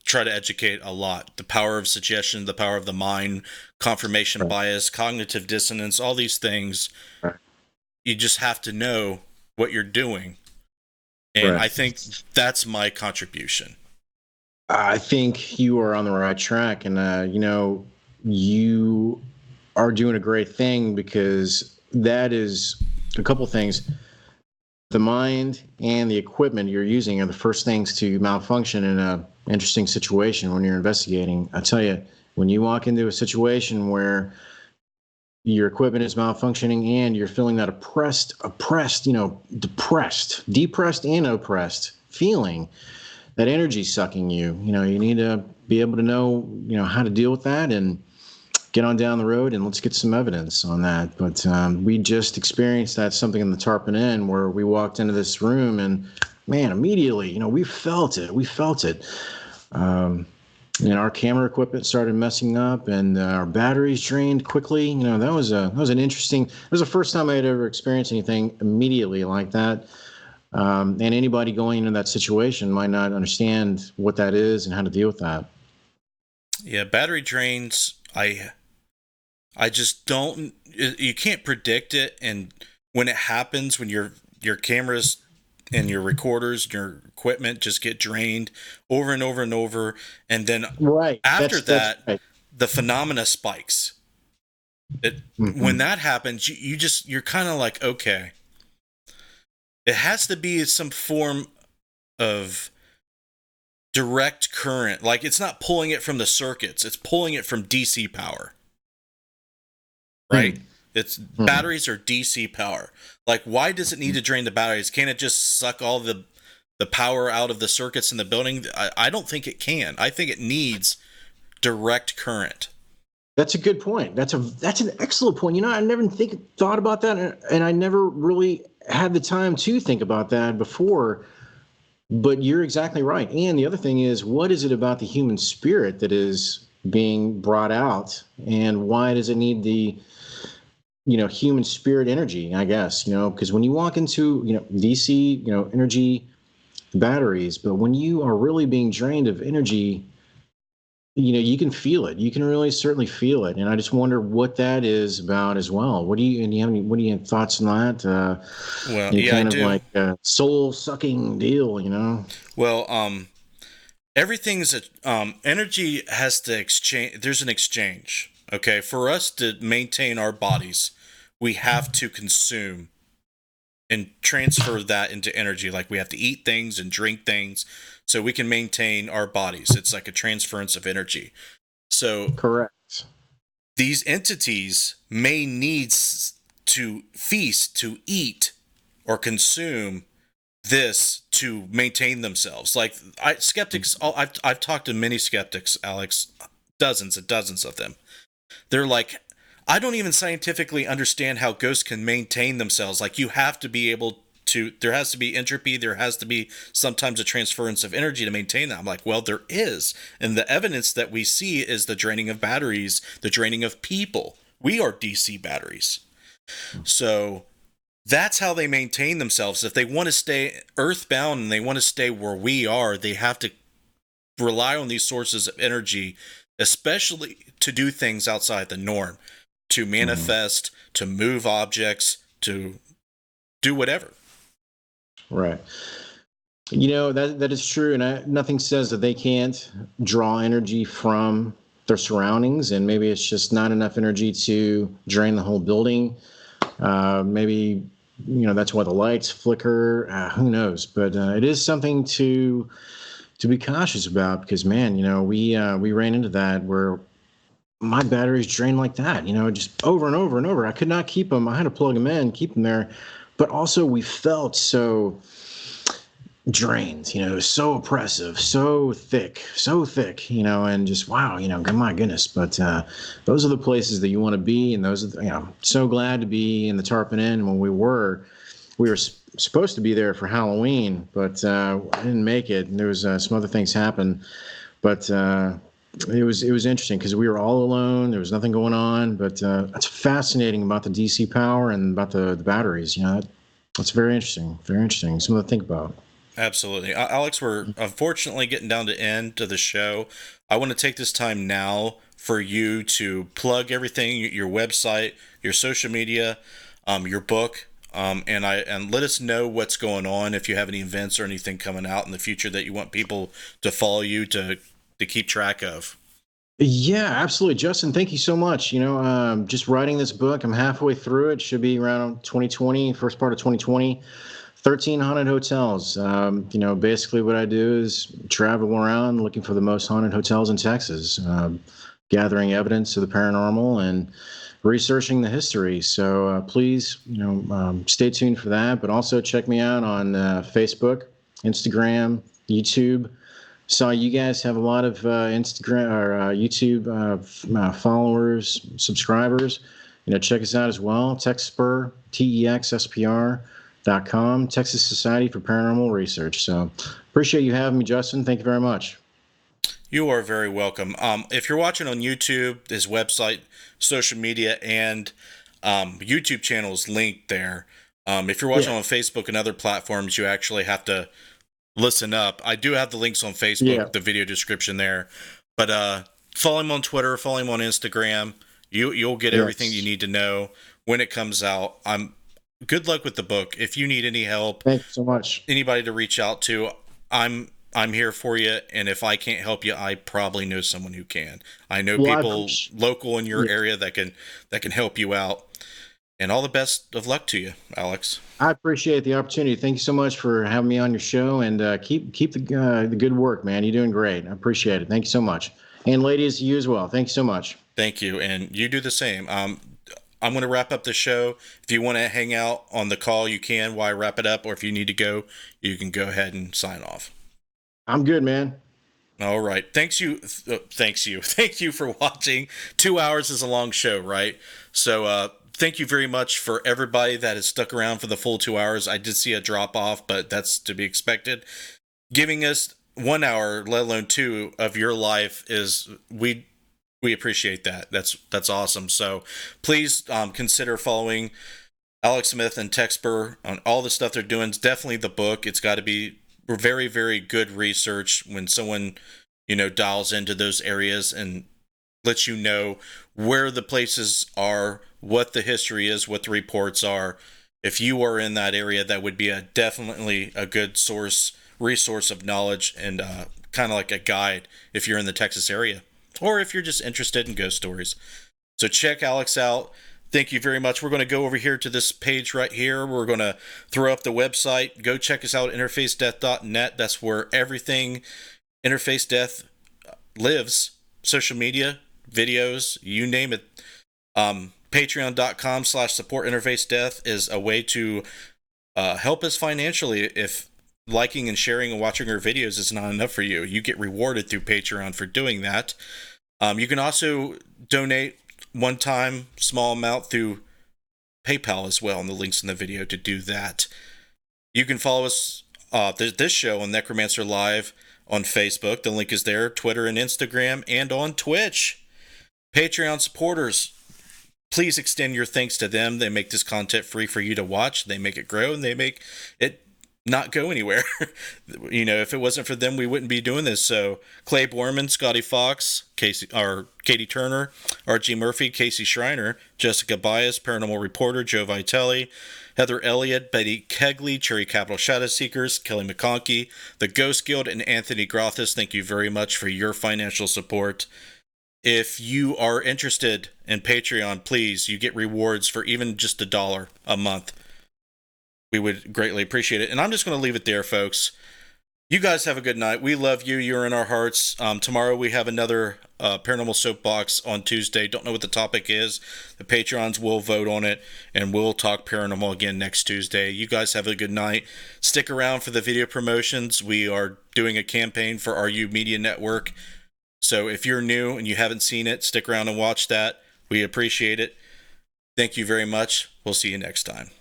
try to educate a lot. The power of suggestion, the power of the mind, confirmation bias, cognitive dissonance, all these things. You just have to know what you're doing. And I think that's my contribution. I think you are on the right track. And, you are doing a great thing, because that is a couple things. The mind and the equipment you're using are the first things to malfunction in an interesting situation when you're investigating. I tell you, when you walk into a situation where your equipment is malfunctioning and you're feeling that depressed, and oppressed feeling, that energy sucking you, you need to be able to know, how to deal with that and get on down the road, and let's get some evidence on that. But we just experienced something in the Tarpon Inn, where we walked into this room and, man, immediately, we felt it. And our camera equipment started messing up, and our batteries drained quickly. That was the first time I had ever experienced anything immediately like that. And anybody going into that situation might not understand what that is and how to deal with that. Yeah, battery drains, I just don't. You can't predict it, and when it happens, when your cameras and your recorders, your equipment just get drained over and over and over, and then after that, the phenomena spikes. When that happens, you're kind of like, okay, it has to be some form of direct current. Like, it's not pulling it from the circuits; it's pulling it from DC power. Right? It's batteries are DC power. Like, why does it need to drain the batteries? Can't it just suck all the power out of the circuits in the building? I don't think it can. I think it needs direct current. That's a good point. That's an excellent point. I never thought about that, and I never really had the time to think about that before. But you're exactly right. And the other thing is, what is it about the human spirit that is being brought out, and why does it need the human spirit energy, I guess, because when you walk into, DC, energy batteries, but when you are really being drained of energy, you can feel it. You can really certainly feel it. And I just wonder what that is about as well. What do you have thoughts on that? Well, yeah, kind I of do. like a soul sucking deal, Well, everything's energy has to exchange. There's an exchange. Okay, for us to maintain our bodies, we have to consume and transfer that into energy. Like we have to eat things and drink things so we can maintain our bodies. It's like a transference of energy. So correct. These entities may need to feast, to eat, or consume this to maintain themselves. Like skeptics, I've talked to many skeptics, Alex, dozens and dozens of them. They're like, I don't even scientifically understand how ghosts can maintain themselves. Like you have to be able to, there has to be entropy, there has to be sometimes a transference of energy to maintain that. I'm like, well, there is. And the evidence that we see is the draining of batteries, the draining of people. We are DC batteries. So that's how they maintain themselves. If they want to stay earthbound and they want to stay where we are, they have to rely on these sources of energy, especially to do things outside the norm, to manifest, to move objects, to do whatever. Right. You know, that is true. And nothing says that they can't draw energy from their surroundings. And maybe it's just not enough energy to drain the whole building. Maybe, you know, that's why the lights flicker. Who knows? But it is something to be cautious about because, man, you know, we ran into that where my batteries drained like that, you know, just over and over and over. I could not keep them. I had to plug them in, keep them there. But also we felt so drained, you know, so oppressive, so thick, you know, and just, wow, you know, my goodness. But those are the places that you want to be. And those are, you know, so glad to be in the Tarpon Inn. When we were supposed to be there for Halloween, but I didn't make it. And there was some other things happen. But it was interesting because we were all alone. There was nothing going on, but that's fascinating about the DC power and about the batteries. You know, that's very interesting. Very interesting. Something to think about. Absolutely. Alex, we're unfortunately getting down to the end of the show. I want to take this time now for you to plug everything, your website, your social media, your book, and let us know what's going on, if you have any events or anything coming out in the future that you want people to follow you to keep track of. Yeah, absolutely. Justin, thank you so much. You know, just writing this book, I'm halfway through it. Should be around 2020, first part of 2020. 13 haunted hotels. You know, basically what I do is travel around looking for the most haunted hotels in Texas, gathering evidence of the paranormal and researching the history. So please, you know, stay tuned for that. But also check me out on Facebook, Instagram, YouTube. Saw you guys have a lot of Instagram or YouTube followers, subscribers. You know, check us out as well. TEXSPR, TEXSPR.com, Texas Society for Paranormal Research. So appreciate you having me, Justin. Thank you very much. You are very welcome. If you're watching on YouTube, his website, social media, and YouTube channel is linked there. If you're watching on Facebook and other platforms, you actually have to listen up. I do have the links on Facebook, the video description there. But follow him on Twitter, follow him on Instagram. You'll get everything you need to know when it comes out. Good luck with the book. If you need any help, thank you so much. Anybody to reach out to, I'm here for you. And if I can't help you, I probably know someone who can. I know people local in your area that can help you out. And all the best of luck to you, Alex. I appreciate the opportunity. Thank you so much for having me on your show, and keep the good work, man. You're doing great. I appreciate it. Thank you so much. And ladies, you as well. Thank you so much. Thank you, and you do the same. I'm going to wrap up the show. If you want to hang out on the call, you can while I wrap it up, or if you need to go, you can go ahead and sign off. I'm good, man. All right. Thank you for watching. 2 hours is a long show, right? So, thank you very much for everybody that has stuck around for the full 2 hours. I did see a drop off, but that's to be expected. Giving us 1 hour, let alone 2, of your life is we appreciate that. That's awesome. So please consider following Alex Smith and TEXSPR on all the stuff they're doing. It's definitely the book. It's got to be very, very good research when someone, you know, dials into those areas and lets you know where the places are, what the history is, what the reports are. If you are in that area, that would be definitely a good resource of knowledge and kind of like a guide if you're in the Texas area or if you're just interested in ghost stories. So check Alex out. Thank you very much. We're going to go over here to this page right here. We're going to throw up the website. Go check us out at interfacedeath.net. That's where everything Interface Death lives. Social media, videos, you name it. Patreon.com/support Interface Death is a way to help us financially. If liking and sharing and watching our videos is not enough for you, you get rewarded through Patreon for doing that. You can also donate one-time small amount through PayPal as well, and the links in the video to do that. You can follow us this show on Necromancer Live on Facebook. The link is there, Twitter and Instagram, and on Twitch. Patreon supporters, please extend your thanks to them. They make this content free for you to watch. They make it grow, and they make it not go anywhere. If it wasn't for them, we wouldn't be doing this. So Clay Borman, Scotty Fox, Katie Turner, R.G. Murphy, Casey Schreiner, Jessica Bias, Paranormal Reporter, Joe Vitelli, Heather Elliott, Betty Kegley, Cherry Capital Shadow Seekers, Kelly McConkey, The Ghost Guild, and Anthony Grothis. Thank you very much for your financial support. If you are interested in Patreon, please, you get rewards for even just $1 a month. We would greatly appreciate it. And I'm just going to leave it there, folks. You guys have a good night. We love you. You're in our hearts. Tomorrow we have another Paranormal Soapbox on Tuesday. Don't know what the topic is. The Patrons will vote on it, and we'll talk paranormal again next Tuesday. You guys have a good night. Stick around for the video promotions. We are doing a campaign for RU Media Network. So if you're new and you haven't seen it, stick around and watch that. We appreciate it. Thank you very much. We'll see you next time.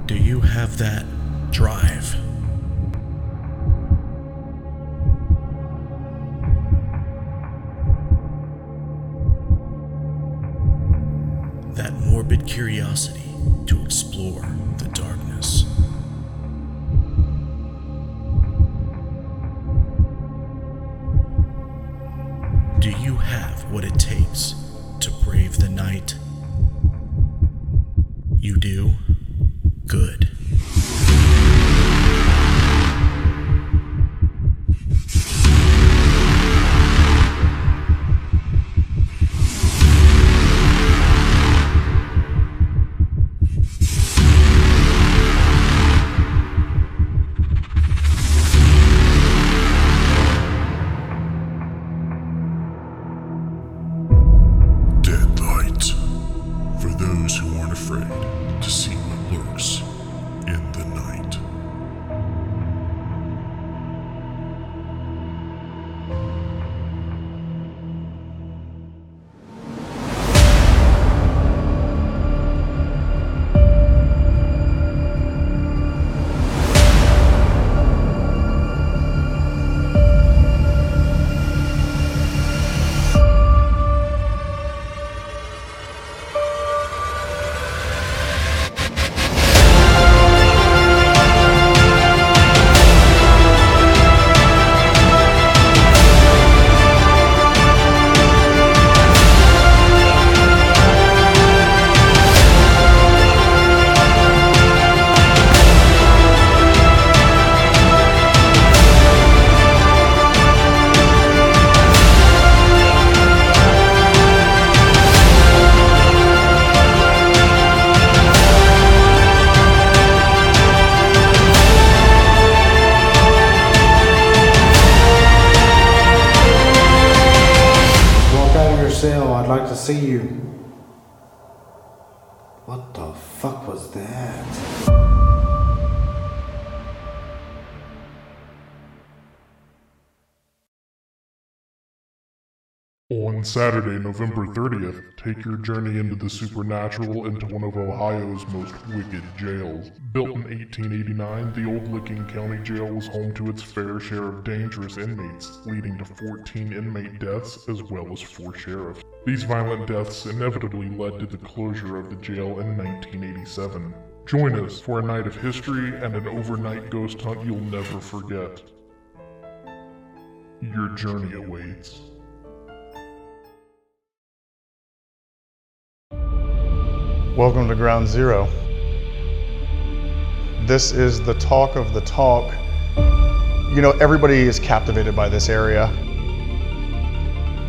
Do you have that drive? That morbid curiosity to explore the darkness? Do you have what it takes to brave the night? You do? Good. Dead light. For those who aren't afraid to see what lurks in the night. I'd like to see you. What the fuck was that? On Saturday, November 30th, take your journey into the supernatural into one of Ohio's most wicked jails. Built in 1889, the old Licking County Jail was home to its fair share of dangerous inmates, leading to 14 inmate deaths as well as 4 sheriffs. These violent deaths inevitably led to the closure of the jail in 1987. Join us for a night of history and an overnight ghost hunt you'll never forget. Your journey awaits. Welcome to Ground Zero. This is the talk of the talk You know, everybody is captivated by this area.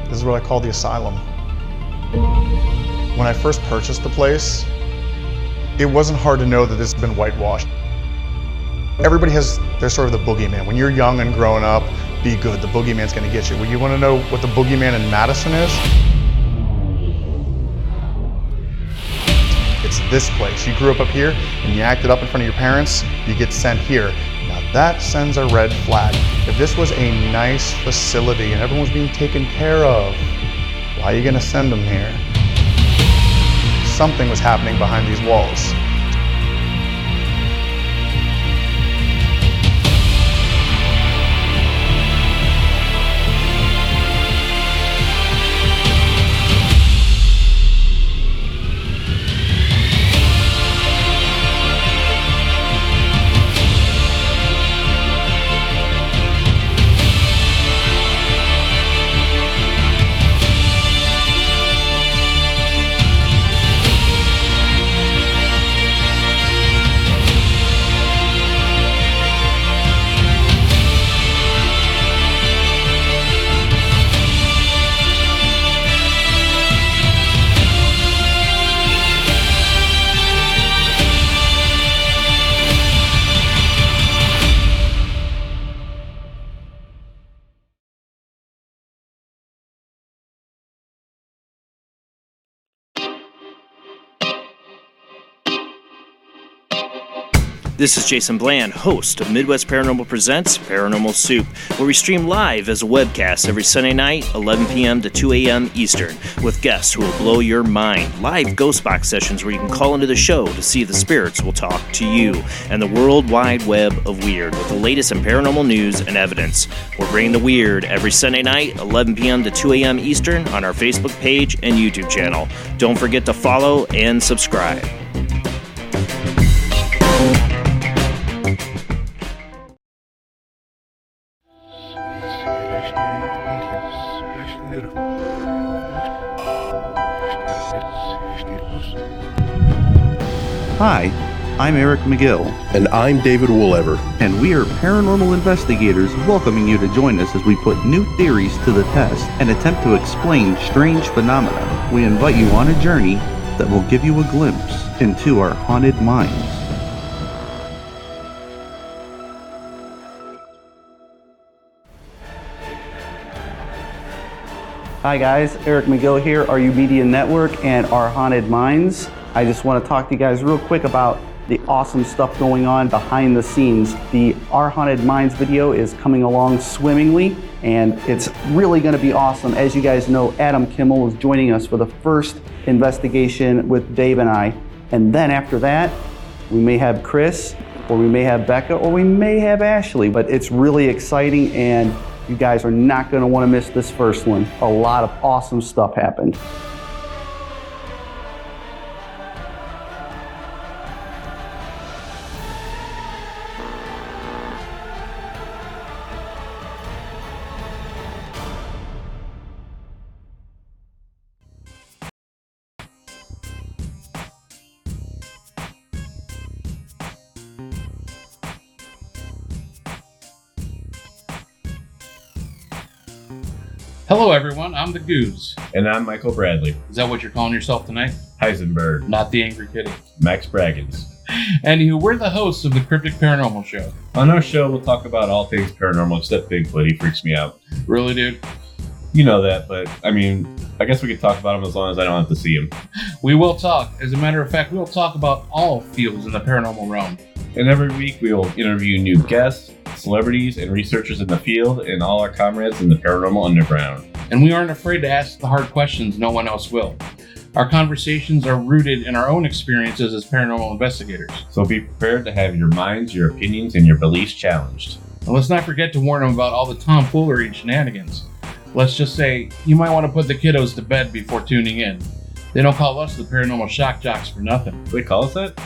This is what I call the asylum. When I first purchased the place, it wasn't hard to know that this has been whitewashed. Everybody has their sort of the boogeyman. When you're young and growing up, be good, the boogeyman's gonna get you. Well, you wanna know what the boogeyman in Madison is? It's this place. You grew up here and you acted up in front of your parents, you get sent here. Now that sends a red flag. If this was a nice facility and everyone's being taken care of, why are you gonna send them here? Something was happening behind these walls. This is Jason Bland, host of Midwest Paranormal Presents Paranormal Soup, where we stream live as a webcast every Sunday night, 11 p.m. to 2 a.m. Eastern, with guests who will blow your mind. Live ghost box sessions where you can call into the show to see if the spirits will talk to you, and the world wide web of weird with the latest in paranormal news and evidence. We're bringing the weird every Sunday night, 11 p.m. to 2 a.m. Eastern on our Facebook page and YouTube channel. Don't forget to follow and subscribe. Hi, I'm Eric McGill. And I'm David Woolever. And we are paranormal investigators welcoming you to join us as we put new theories to the test and attempt to explain strange phenomena. We invite you on a journey that will give you a glimpse into our haunted minds. Hi guys, Eric McGill here, RU Media Network and Our Haunted Minds. I just want to talk to you guys real quick about the awesome stuff going on behind the scenes. The Our Haunted Minds video is coming along swimmingly, and it's really going to be awesome. As you guys know, Adam Kimmel is joining us for the first investigation with Dave and I. And then after that, we may have Chris, or we may have Becca, or we may have Ashley. But it's really exciting, and you guys are not going to want to miss this first one. A lot of awesome stuff happened. Hello everyone, I'm the Goose. And I'm Michael Bradley. Is that what you're calling yourself tonight? Heisenberg. Not the Angry Kitty. Max Braggins. Anywho, we're the hosts of the Cryptic Paranormal Show. On our show, we'll talk about all things paranormal except Bigfoot. He freaks me out. Really, dude? You know that, but I mean, I guess we could talk about him as long as I don't have to see him. We will talk. As a matter of fact, we'll talk about all fields in the paranormal realm. And every week we will interview new guests, celebrities, and researchers in the field, and all our comrades in the paranormal underground. And we aren't afraid to ask the hard questions no one else will. Our conversations are rooted in our own experiences as paranormal investigators. So be prepared to have your minds, your opinions, and your beliefs challenged. And let's not forget to warn them about all the tomfoolery and shenanigans. Let's just say, you might want to put the kiddos to bed before tuning in. They don't call us the paranormal shock jocks for nothing. Do they call us that?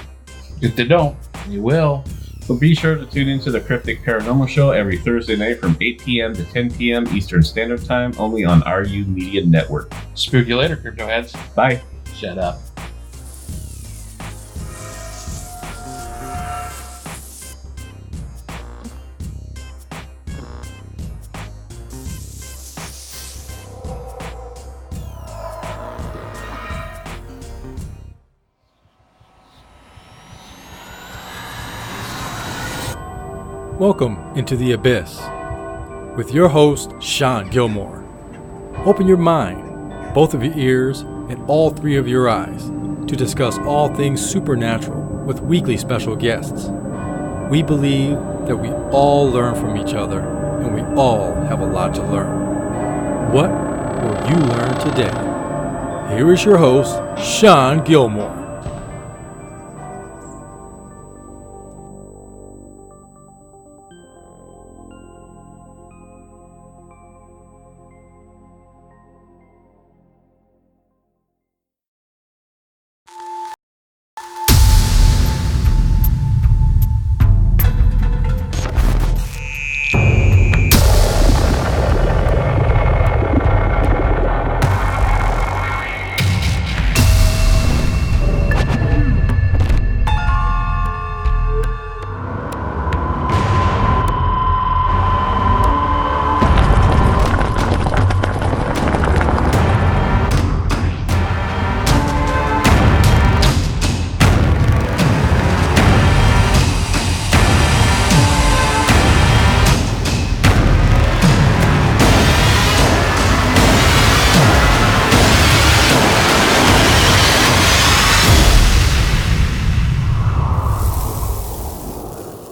If they don't, they will. So be sure to tune into the Cryptic Paranormal Show every Thursday night from 8 p.m. to 10 p.m. Eastern Standard Time, only on RU Media Network. Spook you later, crypto heads. Bye. Shut up. Welcome into the Abyss with your host, Sean Gilmore. Open your mind, both of your ears, and all three of your eyes to discuss all things supernatural with weekly special guests. We believe that we all learn from each other and we all have a lot to learn. What will you learn today? Here is your host, Sean Gilmore.